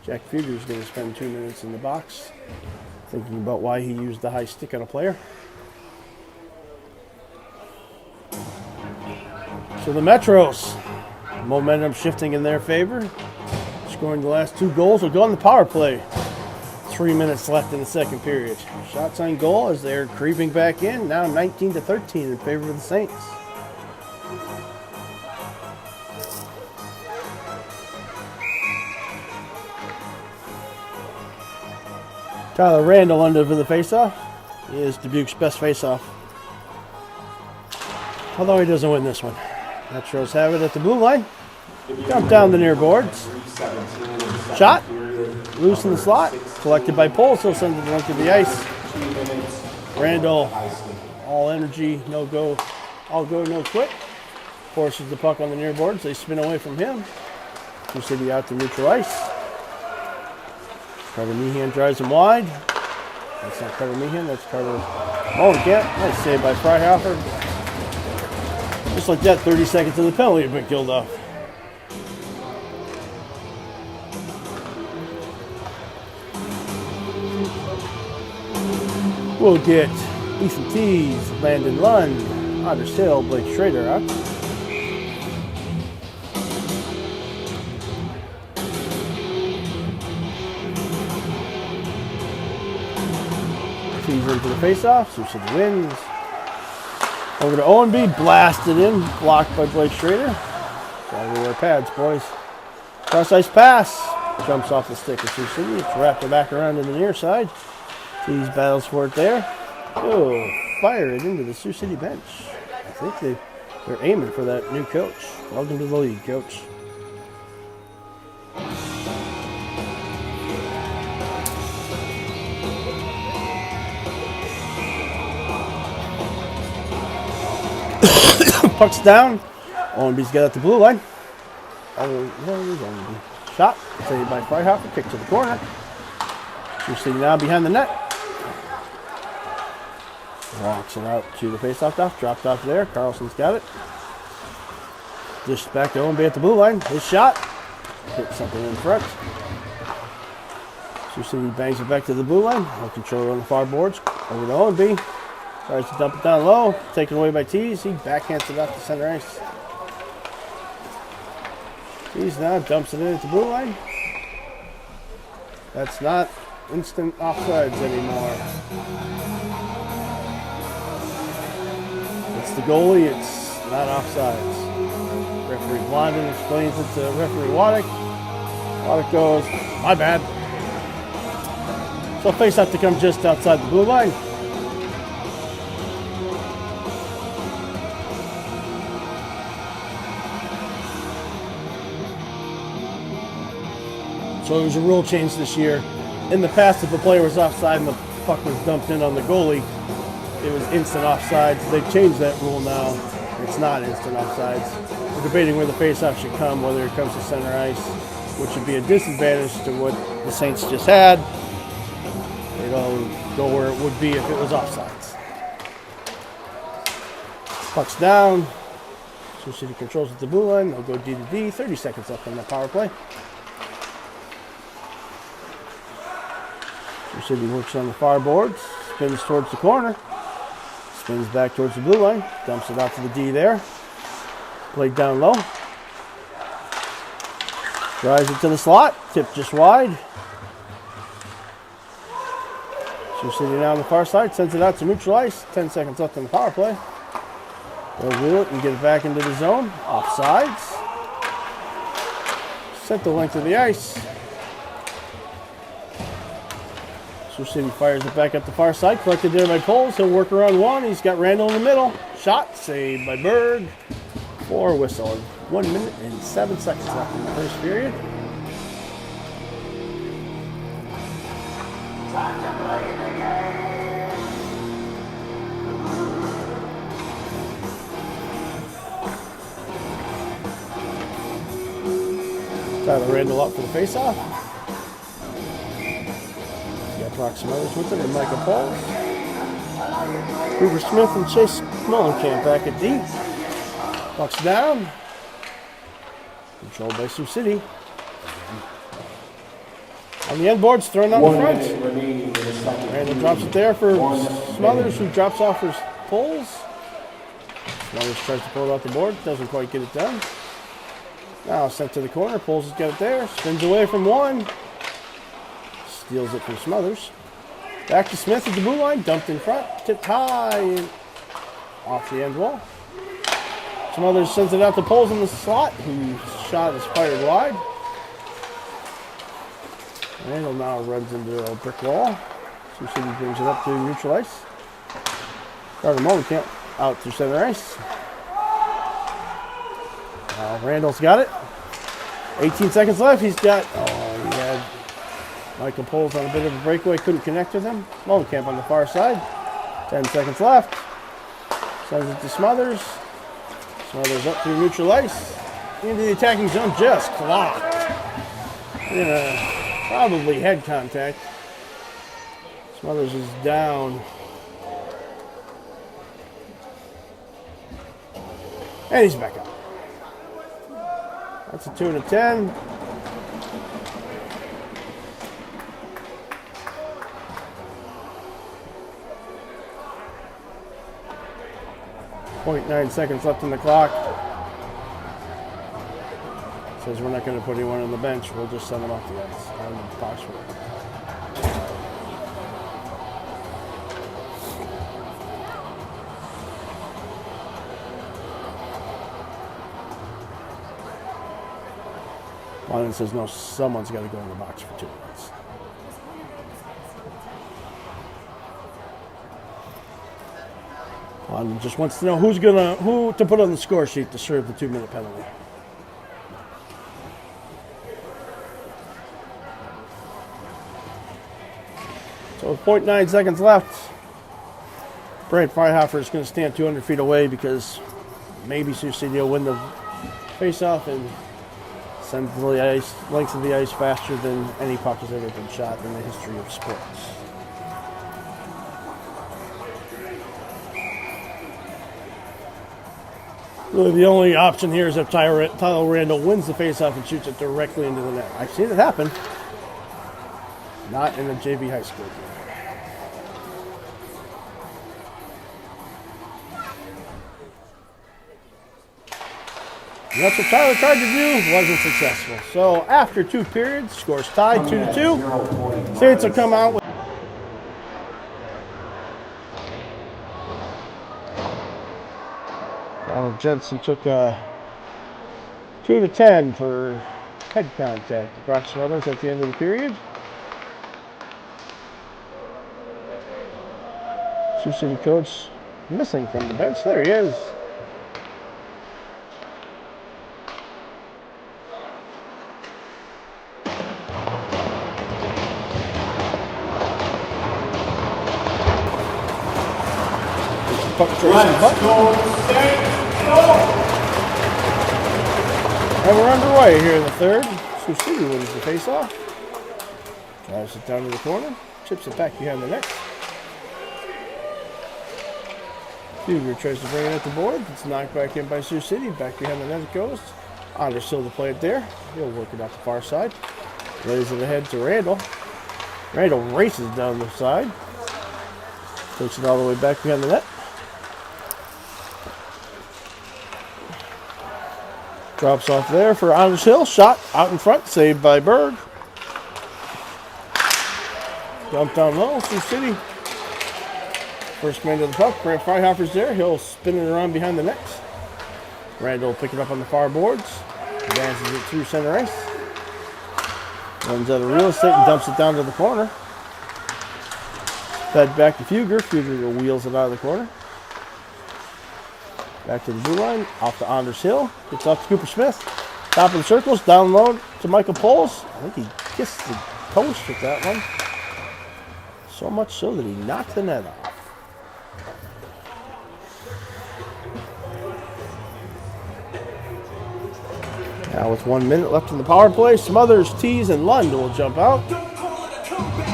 Jack Fugger's going to spend 2 minutes in the box thinking about why he used the high stick on a player. So the Metros, momentum shifting in their favor. Scoring the last 2 goals will go on the power play. 3 minutes left in the second period. Shots on goal as they're creeping back in. Now 19-13 in favor of the Saints. Tyler Randall under for the faceoff. He is Dubuque's best faceoff. Although he doesn't win this one. Metros have it at the blue line. Jump down the near boards. Shot. Loose in the slot. Collected by Poles. He'll send it to the ice. Randall, all energy, no go. All go, no quit. Forces the puck on the near boards. They spin away from him. Sioux City out to neutral ice. Carter Meehan drives him wide. That's not Carter Meehan, that's Carter Mollenkamp. Nice save by Freihofer. Just like that, 30 seconds of the penalty have been killed off. We'll get Ethan Tees, Landon Lund, Anders Hill, Blake Schrader out. Tees into the faceoff, Sioux City wins. Over to O&B, blasted in, blocked by Blake Schrader. Gotta wear pads, boys. Cross ice pass, jumps off the stick of Sioux City. It's wrapped it back around to the near side. Tees battles for it there. Oh, fire it into the Sioux City bench. I think they're aiming for that new coach. Welcome to the league, coach. Puck's down. O&B's got at the blue line. Shot. Saved by Freihofer. Kick to the corner. Sioux City now behind the net. Walks it out to the faceoff off. Dropped off there. Carlson's got it. Dished back to O&B at the blue line. His shot. Hit something in front. Sioux City bangs it back to the blue line. No control on the far boards. Over to O&B. Tries to dump it down low. Taken away by Tees. He backhands it off the center ice. Tees now dumps it in at the blue line. That's not instant offsides anymore. It's the goalie. It's not offsides. Referee Blondin explains it to referee Waddick. Waddick goes, my bad. So face have to come just outside the blue line. So there's a rule change this year. In the past, if a player was offside and the puck was dumped in on the goalie, it was instant offsides. They've changed that rule now. It's not instant offsides. We're debating where the faceoff should come, whether it comes to center ice, which would be a disadvantage to what the Saints just had. It'll go where it would be if it was offsides. Puck's down. Sioux City controls at the blue line. They'll go D to D. 30 seconds left on the power play. Sioux City works on the far boards. Spins towards the corner. Spins back towards the blue line. Dumps it out to the D there. Played down low. Drives it to the slot. Tip just wide. Sioux City now on the far side. Sends it out to neutral ice. 10 seconds left on the power play. They'll wheel it and get it back into the zone. Offsides. Sent the length of the ice. Sioux City fires it back up the far side. Collected there by Poles. He'll work around one. He's got Randall in the middle. Shot saved by Berg. 4 whistle. 1 minute and 7 seconds left in the first period. Tyler Randall up for the faceoff. Got Brock Smothers with him and Michael Paul. Hoover Smith and Chase Mullenkamp back at D. Puck's down. Controlled by Sioux City. On the end boards, thrown on the front. Randall drops it there for Smothers, who drops off for Poles. Smothers tries to pull it off the board. Doesn't quite get it done. Now sent to the corner. Poles has got it there. Spins away from one. Steals it from Smothers. Back to Smith at the blue line. Dumped in front. Tipped high and off the end wall. Smothers sends it out to Poles in the slot, whose shot is fired wide. Randall now runs into a brick wall. Sioux City brings it up to neutral ice. Carter Mullenkamp out to center ice. Randall's got it. 18 seconds left. He had Michael Poles on a bit of a breakaway. Couldn't connect with him. Mullenkamp on the far side. 10 seconds left. Sends it to Smothers. Smothers up through neutral ice. Into the attacking zone. Just clocked. Probably head contact. Smothers is down. And he's back up. That's a 2 and a 10. .9 seconds left on the clock. Says we're not going to put anyone on the bench. We'll just send them off the ice on the box score. Lyon says no, someone's got to go in the box for 2 minutes. Lyon just wants to know who to put on the score sheet to serve the 2-minute penalty. So with 0.9 seconds left, Brad Freihoffer is going to stand 200 feet away because maybe Sioux City will win the faceoff and send the length of the ice faster than any puck has ever been shot in the history of sports. Really, the only option here is if Tyler Randall wins the faceoff and shoots it directly into the net. I've seen it happen. Not in a JV high school game. And that's what Tyler tried to do, wasn't successful. So after 2 periods, scores tied 2-2. Saints will come out with Donald Jensen took 2 to 10 for head contact. Brock Smothers at the end of the period. Sioux City coach missing from the bench. There he is. puck traces button. And we're underway here in the third. Sioux City wins the faceoff. Drives it down to the corner. Chips it back behind the net. Huger tries to bring it at the board. It's knocked back in by Sioux City. Back behind the net it goes. Andersill to play it there. He'll work it out the far side. Lays it ahead to Randall. Randall races down the side. Takes it all the way back behind the net. Drops off there for Andersill. Shot out in front. Saved by Berg. Dump down low. Sioux City. First man to the puck. Grant Freihoffer's there. He'll spin it around behind the net. Randall will pick it up on the far boards. Advances it through center ice. Runs out of real estate and dumps it down to the corner. Fed back to Fuger. Fuger wheels it out of the corner. Back to the blue line. Off to Andersill. Gets off to Cooper Smith. Top of the circles. Down low to Michael Poles. I think he kissed the post with that one. So much so that he knocked the net off. Now with 1 minute left in the power play, Smothers, Tees, and Lund will jump out.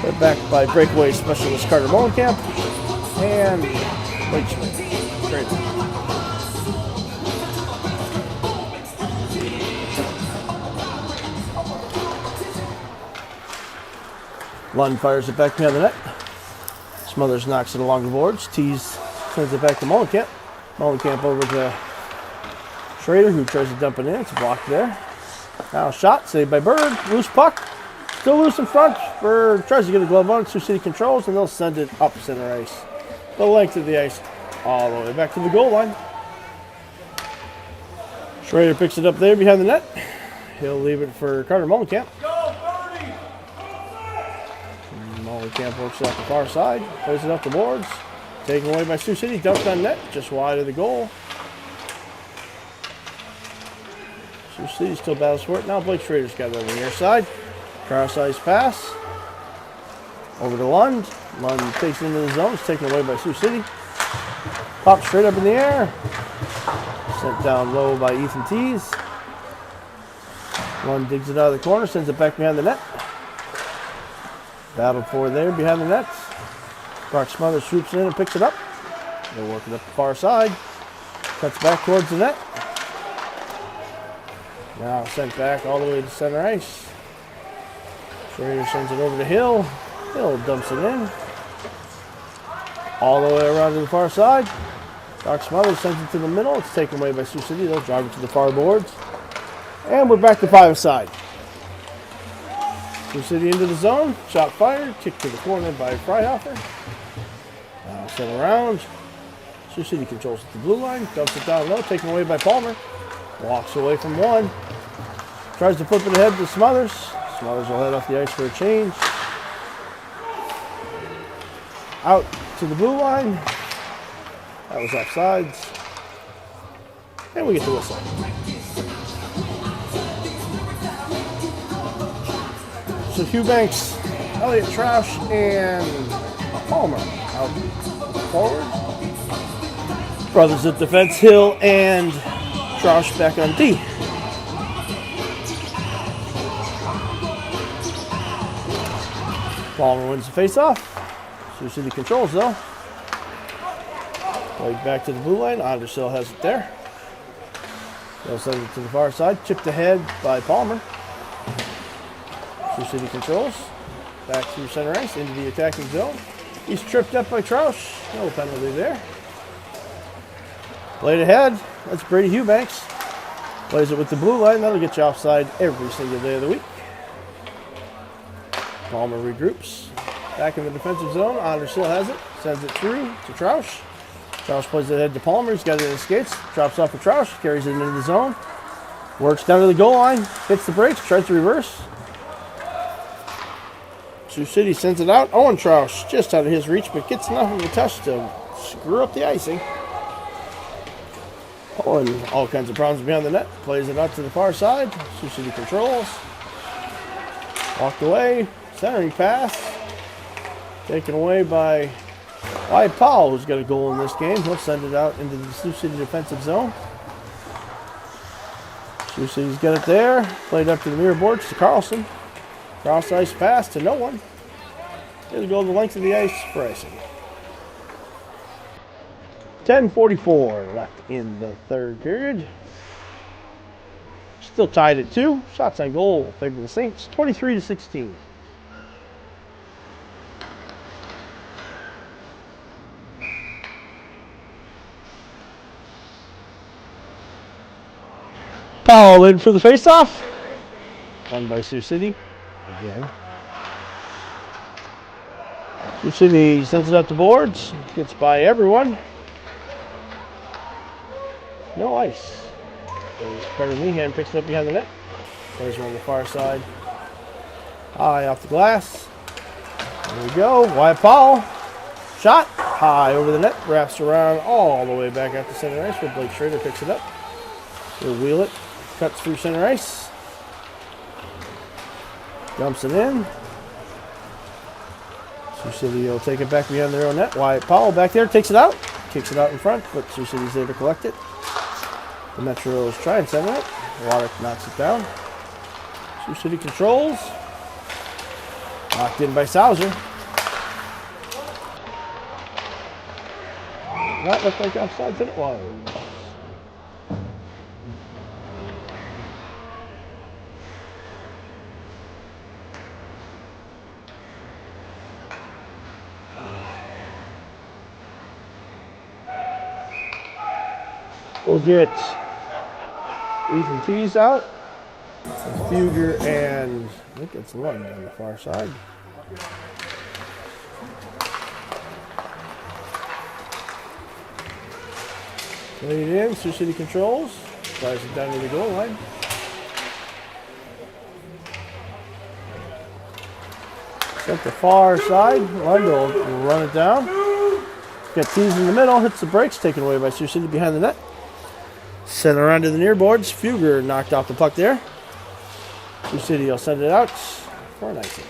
They're backed by breakaway specialist Carter Molenkamp and Blake Schmidt. Great. Lund fires it back behind the net. Smothers knocks it along the boards. Tees sends it back to Molenkamp. Molenkamp over to Schrader, who tries to dump it in. It's blocked there. Now shot, saved by Berg. Loose puck. Still loose in front. Berg tries to get a glove on it. Sioux City controls, and they'll send it up center ice. The length of the ice all the way back to the goal line. Schrader picks it up there behind the net. He'll leave it for Carter Molenkamp. Molenkamp works it off the far side. Plays it up the boards. Taken away by Sioux City. Dumped on net. Just wide of the goal. Sioux City still battles for it. Now Blake Schrader's got it on the near side. Cross ice pass. Over to Lund. Lund takes it into the zone. It's taken away by Sioux City. Pops straight up in the air. Sent down low by Ethan Tees. Lund digs it out of the corner. Sends it back behind the net. Battle for there behind the net. Brock Smothers swoops in and picks it up. They're working up the far side. Cuts back towards the net. Now sent back all the way to center ice. Schrader sends it over to Hill. Hill dumps it in. All the way around to the far side. Brock Smothers sends it to the middle. It's taken away by Sioux City. They'll drive it to the far boards. And we're back to 5-a-side. Sioux City into the zone. Shot fired. Kick to the corner by Freihoffer. Now sent around. Sioux City controls at the blue line. Dumps it down low. Taken away by Palmer. Walks away from one. Tries to flip it ahead to Smothers. Smothers will head off the ice for a change. Out to the blue line. That was offsides. And we get the whistle. So Hugh Banks, Elliott Troush, and Palmer out forward. Brothers at defense, Hill and Troush back on D. Palmer wins the faceoff. Sioux City controls though. Played back to the blue line. Andersill has it there. They'll send it to the far side. Chipped ahead by Palmer. Sioux City controls. Back through center ice into the attacking zone. He's tripped up by Troush. No penalty there. Played ahead. That's Brady Hughbanks. Plays it with the blue line. That'll get you offside every single day of the week. Palmer regroups. Back in the defensive zone. Andersill has it. Sends it through to Troush. Troush plays it ahead to Palmer. He's got it in his skates. Drops off for Troush. Carries it into the zone. Works down to the goal line. Hits the brakes. Tries to reverse. Sioux City sends it out. Owen Troush just out of his reach, but gets enough of a touch to screw up the icing. Owen, all kinds of problems behind the net. Plays it out to the far side. Sioux City controls. Walked away. Centering pass. Taken away by Wyatt Powell, who's got a goal in this game, he'll send it out into the Sioux City defensive zone. Sioux City's got it there. Played up to the near boards to Carlson. Cross ice pass to no one. It'll go the length of the ice for icing. 10:44 left in the third period. Still tied at 2. Shots on goal favor the Saints, 23-16. Powell in for the faceoff. Won by Sioux City. Again. Sioux City sends it up the boards. Gets by everyone. No ice. Carter Meehan picks it up behind the net. Plays on the far side. High off the glass. There we go. Wyatt Powell. Shot. High over the net. Wraps around all the way back out to center ice where Blake Schrader picks it up. He'll wheel it. Cuts through center ice. Dumps it in. Sioux City will take it back behind their own net. Wyatt Powell back there takes it out. Kicks it out in front, but Sioux City's there to collect it. The Metros try and center it. Water knocks it down. Sioux City controls. Knocked in by Sauser. That looked like offside, it was. We'll get Ethan Tees out. Fugger and I think it's Lund on the far side. Played in, Sioux City controls. Flies it down to the goal line. At the far side, Lund will run it down. Got Tees in the middle, hits the brakes, taken away by Sioux City behind the net. Sent around to the near boards. Fugger knocked off the puck there. Sioux City will send it out for an icing.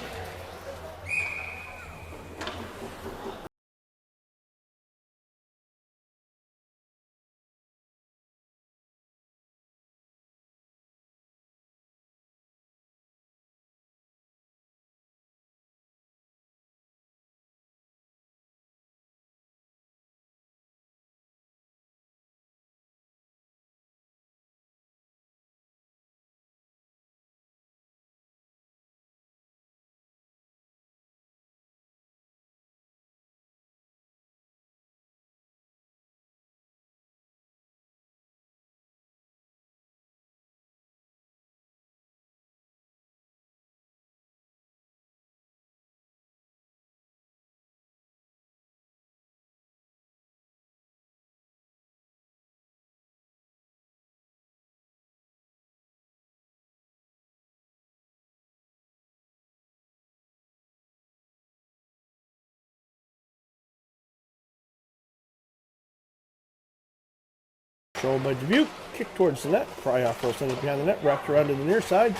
Controlled by Dubuque. Kick towards the net. Fryoff will send it behind the net. Wrapped around to the near side.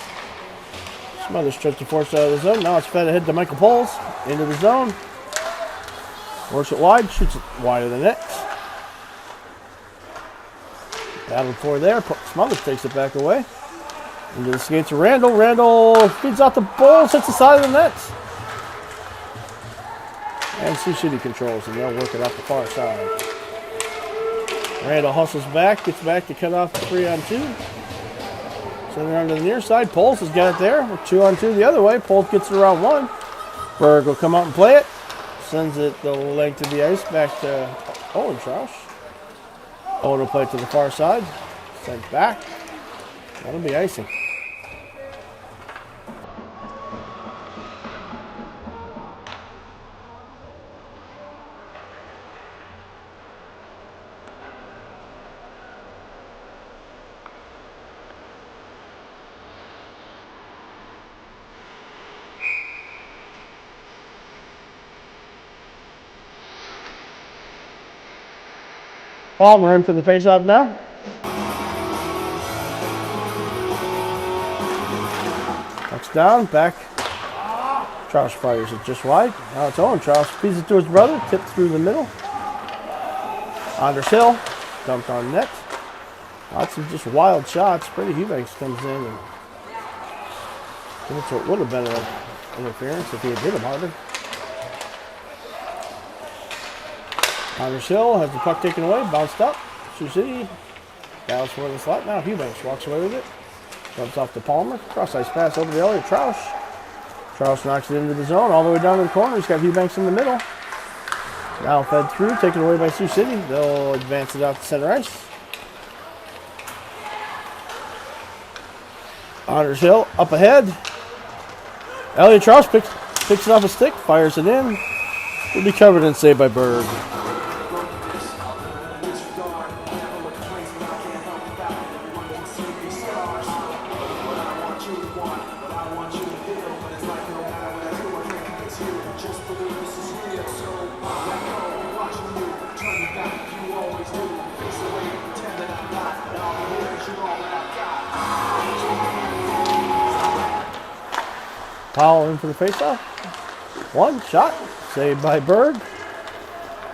Smothers stretch the force out of the zone. Now it's fed ahead to Michael Poles. Into the zone. Works it wide. Shoots it wide of the net. Battle for there. Smothers takes it back away. Into the skates of Randall. Randall feeds out the ball. Hits the side of the net. And Sioux City controls, and they'll work it off the far side. Randall hustles back, gets back to cut off the 3-on-2. Send it around to the near side. Poles has got it there. 2-on-2 the other way. Poles gets it around 1. Berg will come out and play it. Sends it the length of the ice back to Owen Trausch. Owen will play it to the far side. Sent back. That'll be icing. We're in for the face-off now. Puck's down, back Troush fires it just wide. Now it's Owen. Troush feeds it to his brother. Tipped through the middle. Anders Hill. Dumped on net. Lots of just wild shots. Brady Eubanks comes in and that's what would have been an interference if he had hit him harder. Anders Hill has the puck taken away. Bounced up. Sioux City battles for the slot. Now Eubanks walks away with it. Jumps off to Palmer. Cross ice pass over to Elliot Troush. Troush knocks it into the zone all the way down to the corner. He's got Eubanks in the middle. Now fed through, taken away by Sioux City. They'll advance it out to center ice. Anders Hill up ahead. Elliot Troush picks it off a stick, fires it in. Will be covered and saved by Berg. Powell in for the faceoff. One shot, saved by Berg.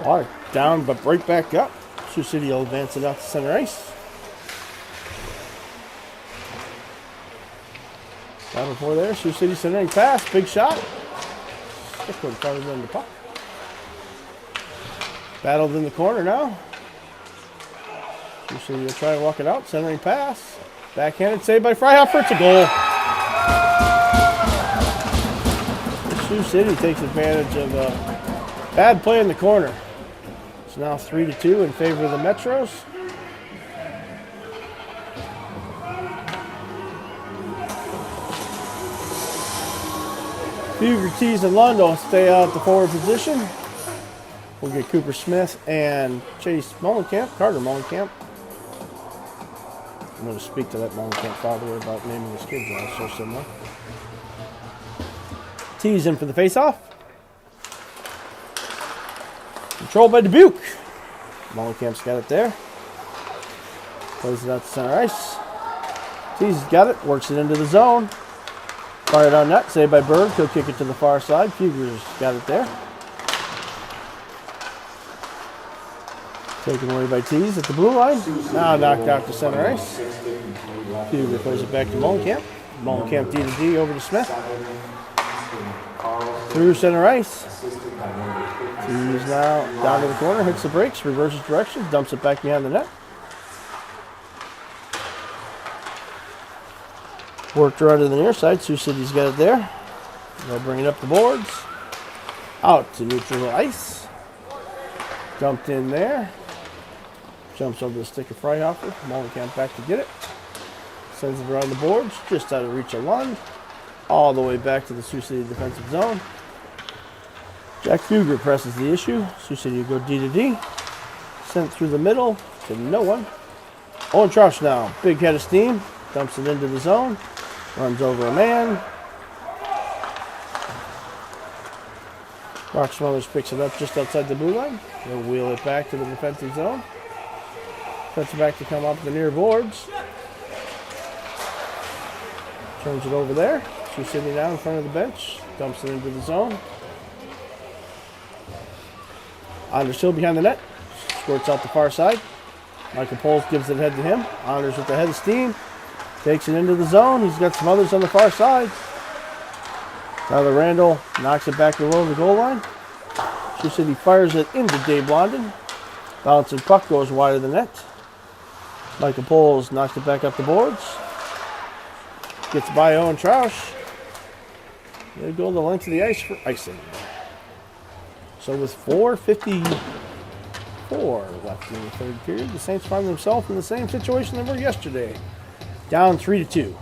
Water down, but right back up. Sioux City will advance it out to center ice. Down before there, Sioux City centering pass, big shot. Stick one farther than the puck. Battled in the corner now. Sioux City will try and walk it out, centering pass. Backhanded, saved by Freihoffer. It's a goal. Sioux City takes advantage of a bad play in the corner. It's now 3-2 in favor of the Metros. Fever, Tees, and Lund will stay out the forward position. We'll get Cooper Smith and Chase Mullenkamp, Carter Mullenkamp. I'm going to speak to that Mullenkamp father about naming his kids now, so similar. Tees in for the faceoff. Controlled by Dubuque. Mullenkamp's got it there. Plays it out to center ice. Tees got it, works it into the zone. Fired on net, saved by Berg. He'll kick it to the far side. Fugler's got it there. Taken away by Tees at the blue line. Now knocked out to center ice. Fugler plays it back to Mullenkamp. Mullenkamp D to D over to Smith. Through center ice. Tees now down to the corner, hits the brakes, reverses direction, dumps it back behind the net. Worked around to the near side. Sioux City's got it there. They'll bring it up the boards. Out to neutral ice. Dumped in there. Jumps over the stick of Freihoffer. Mullenkamp back to get it. Sends it around the boards, just out of reach of Lund. All the way back to the Sioux City defensive zone. Jack Fugler presses the issue. Sioux City will go D to D. Sent through the middle to no one. Owen Troush now. Big head of steam. Dumps it into the zone. Runs over a man. Brock Smothers picks it up just outside the blue line. He'll wheel it back to the defensive zone. Cuts it back to come up the near boards. Turns it over there. Sioux City now in front of the bench. Dumps it into the zone. Anders Hill behind the net. Squirts out the far side. Michael Poles gives it head to him. Anders with the head of steam. Takes it into the zone. He's got some others on the far side. Tyler Randall knocks it back below the goal line. Sioux City fires it into Dave Blondin. Bouncing puck goes wide of the net. Michael Poles knocks it back up the boards. Gets by Owen Troush. They go the length of the ice for icing. So with 4:54 left in the third period, the Saints find themselves in the same situation they were yesterday. Down 3-2.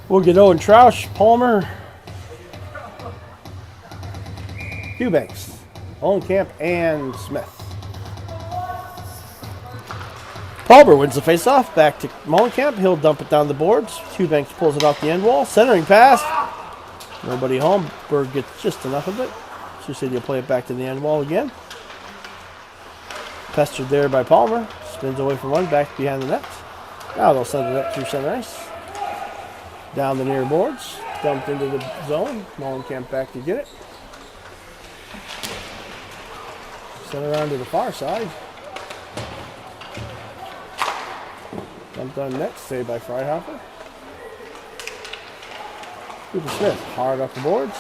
We'll get Owen Troush, Palmer, Eubanks, Mullenkamp, and Smith. Palmer wins the faceoff. Back to Mullenkamp. He'll dump it down the boards. Eubanks pulls it off the end wall. Centering pass. Nobody home. Berg gets just enough of it. Sioux City will play it back to the end wall again. Pestered there by Palmer. Spins away from one, back behind the net. Now they'll send it up through center ice. Down the near boards. Dumped into the zone. Molenkamp back to get it. Send it around to the far side. Dumped on net. Saved by Freihopper. Cooper Smith hard up the boards.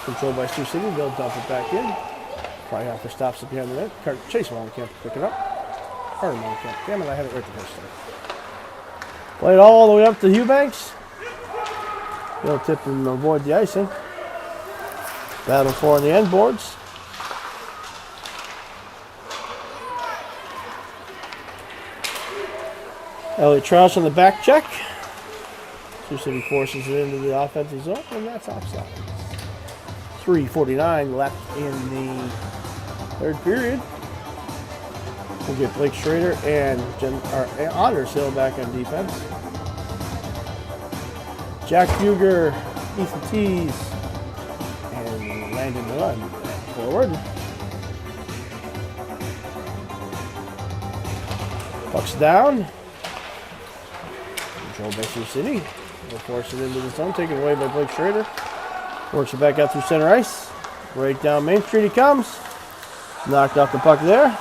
Controlled by Sioux City. They'll dump it back in. Freihopper stops it behind the net. Chase Molenkamp to pick it up. Carter Molenkamp. Damn it, I had it right the first time. Played all the way up to Eubanks. He'll tip and avoid the icing. Battle for on the end boards. Elliot Troush on the back check. Sioux City forces it into the offensive zone, and that's offside. 3:49 left in the third period. We'll get Blake Schrader and Anders Hill back on defense. Jack Fugger, Ethan Tees, and Landon Run forward. Puck's down. Controlled by Sioux City. They'll force it into the zone, taken away by Blake Schrader. Works it back out through center ice. Right down Main Street he comes. Knocked off the puck there.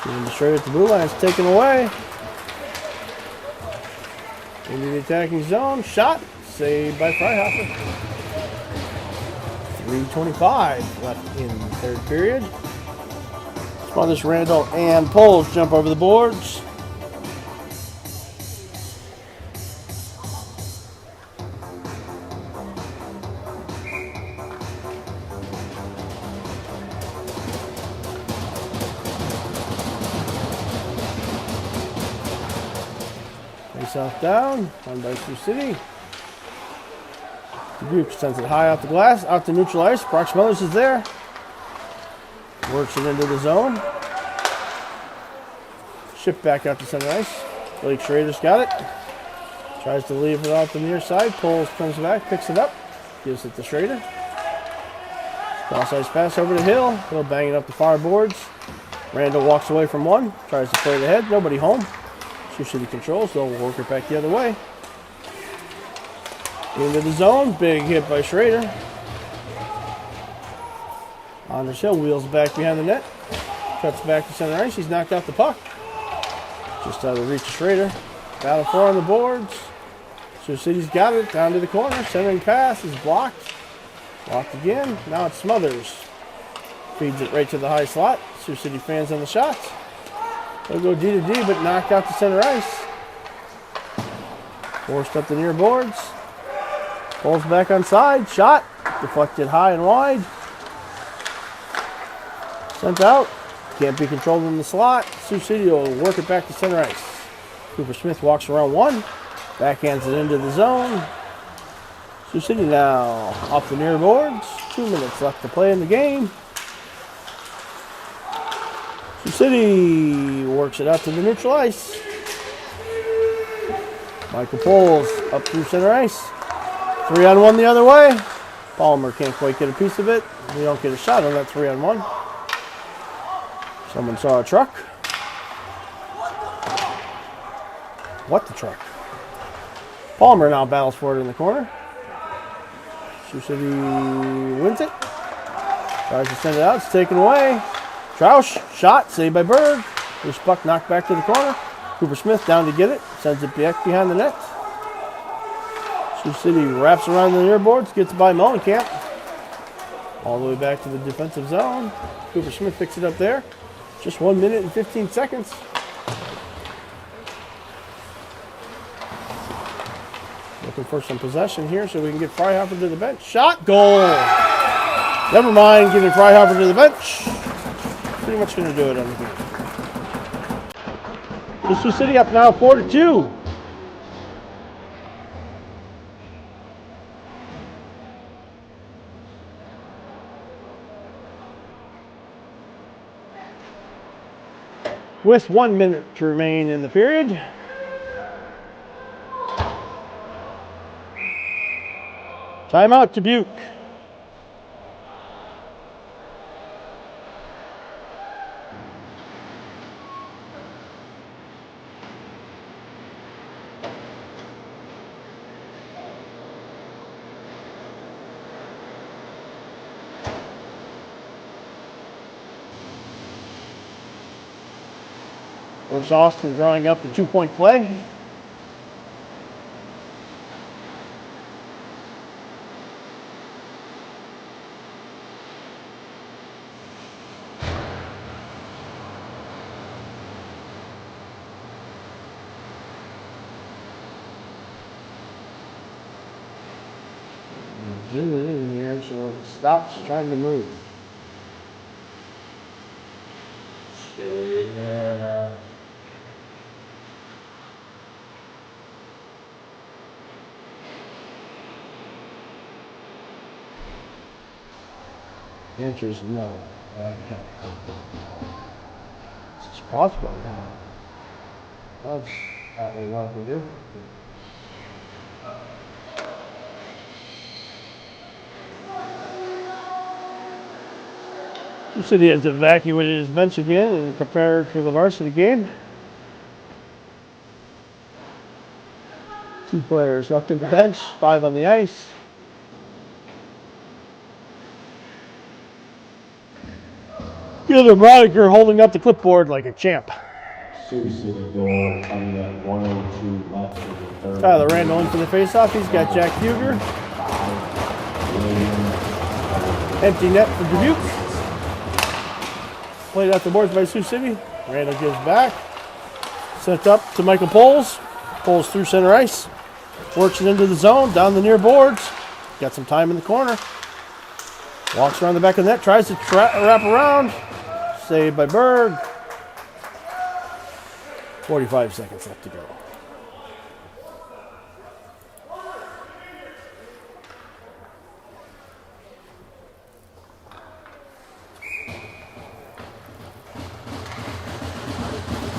Giving the Schrader at the blue line. It's taken away. Into the attacking zone. Shot. Saved by Freihopper. 3:25 left in the third period. Smothers, Randall, and Poles jump over the boards. Face-off down, run by Sioux City. Dubuque sends it high off the glass, out to neutral ice. Brock Smothers is there. Works it into the zone. Shipped back out to center ice. Blake Schrader's got it. Tries to leave it off the near side. Poles comes back, picks it up. Gives it to Schrader. Cross ice pass over to Hill. Hill banging up the far boards. Randall walks away from one. Tries to play it ahead. Nobody home. Sioux City controls. They'll work it back the other way. Into the zone. Big hit by Schrader. Anders Hill wheels back behind the net. Cuts back to center ice. He's knocked off the puck. Just out of reach of Schrader. Battle for on the boards. Sioux City's got it. Down to the corner. Centering pass is blocked. Blocked again. Now it's Smothers. Feeds it right to the high slot. Sioux City fans on the shots. They'll go D to D, but knocked out to center ice. Forced up the near boards. Pulls back on side. Shot. Deflected high and wide. Sent out. Can't be controlled in the slot. Sioux City will work it back to center ice. Cooper Smith walks around one. Backhands it into the zone. Sioux City now off the near boards. 2 minutes left to play in the game. Sioux City works it out to the neutral ice. Michael Poles up through center ice. 3-on-1 the other way. Palmer can't quite get a piece of it. We don't get a shot on that 3-on-1. Someone saw a truck. What the truck? Palmer now battles for it in the corner. Sioux City wins it. Tries to send it out. It's taken away. Troush, shot, saved by Berg. Loose puck knocked back to the corner. Cooper Smith down to get it. Sends it back behind the net. Sioux City wraps around the near boards. Gets by Molenkamp. All the way back to the defensive zone. Cooper Smith picks it up there. Just 1 minute and 15 seconds. Looking for some possession here so we can get Freihopper to the bench. Shot, goal. Never mind getting Freihopper to the bench. Pretty much going to do it on the game. Sioux City up now 4-2. With 1 minute to remain in the period. Timeout, Dubuque. Coach Austin drawing up the 2-point play. Zoom it in here so it stops trying to move. The answer is no. It's possible. That's not really what we do. Sioux City has evacuated his bench again and prepared for the varsity game. 2 players up in the bench, 5 on the ice. Gilder Brodiker holding up the clipboard like a champ. Sioux City goal coming at 1:02 left in the third. Tyler Randall in for the faceoff. He's got Jack Huger. Empty net for Dubuque. Played out the boards by Sioux City. Randall gives back. Sent up to Michael Poles. Poles through center ice. Works it into the zone, down the near boards. Got some time in the corner. Walks around the back of the net, tries to wrap around. Saved by Berg. 45 seconds left to go.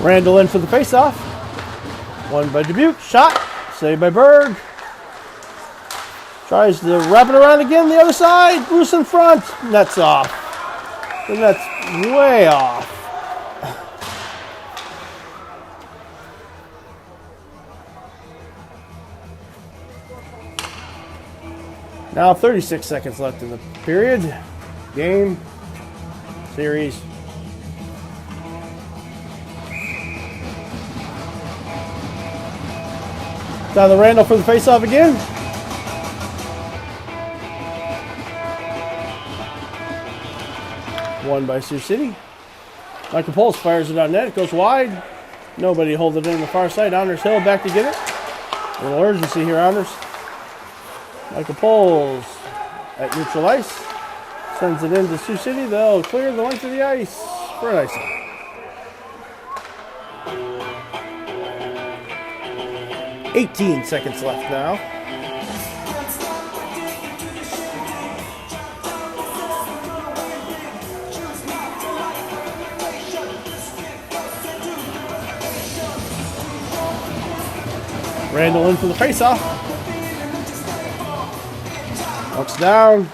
Randall in for the faceoff. Won by Dubuque. Shot. Saved by Berg. Tries to wrap it around again the other side. Loose in front. Net's off. The net's way off. Now 36 seconds left in the period. Game. Series. Tyler Randall for the faceoff again. Won by Sioux City. Michael Poles fires it on net. It goes wide. Nobody holding it in the far side. Honors Hill back to get it. A little urgency here, Honors. Michael Poles at neutral ice. Sends it into Sioux City. They'll clear the length of the ice for an icing. $18 seconds left now. Randall in for the faceoff. Walks down.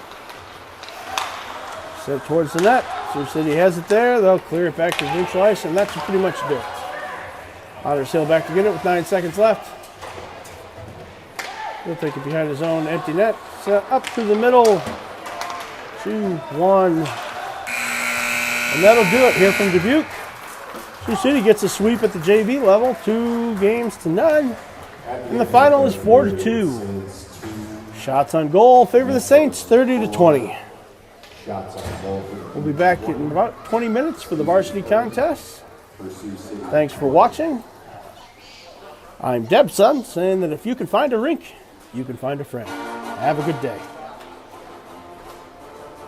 Set towards the net. Sioux City has it there. They'll clear it back to neutral ice, and that should pretty much do it. Honors Hill back to get it with 9 seconds left. He'll take it behind his own empty net. Set up to the middle. 2-1. And that'll do it here from Dubuque. Sioux City gets a sweep at the JV level, 2-0. And the final is 4-2. Shots on goal favor the Saints, 30-20. We'll be back in about 20 minutes for the varsity contest. Thanks for watching. I'm Deb's son, saying that if you can find a rink, you can find a friend. Have a good day.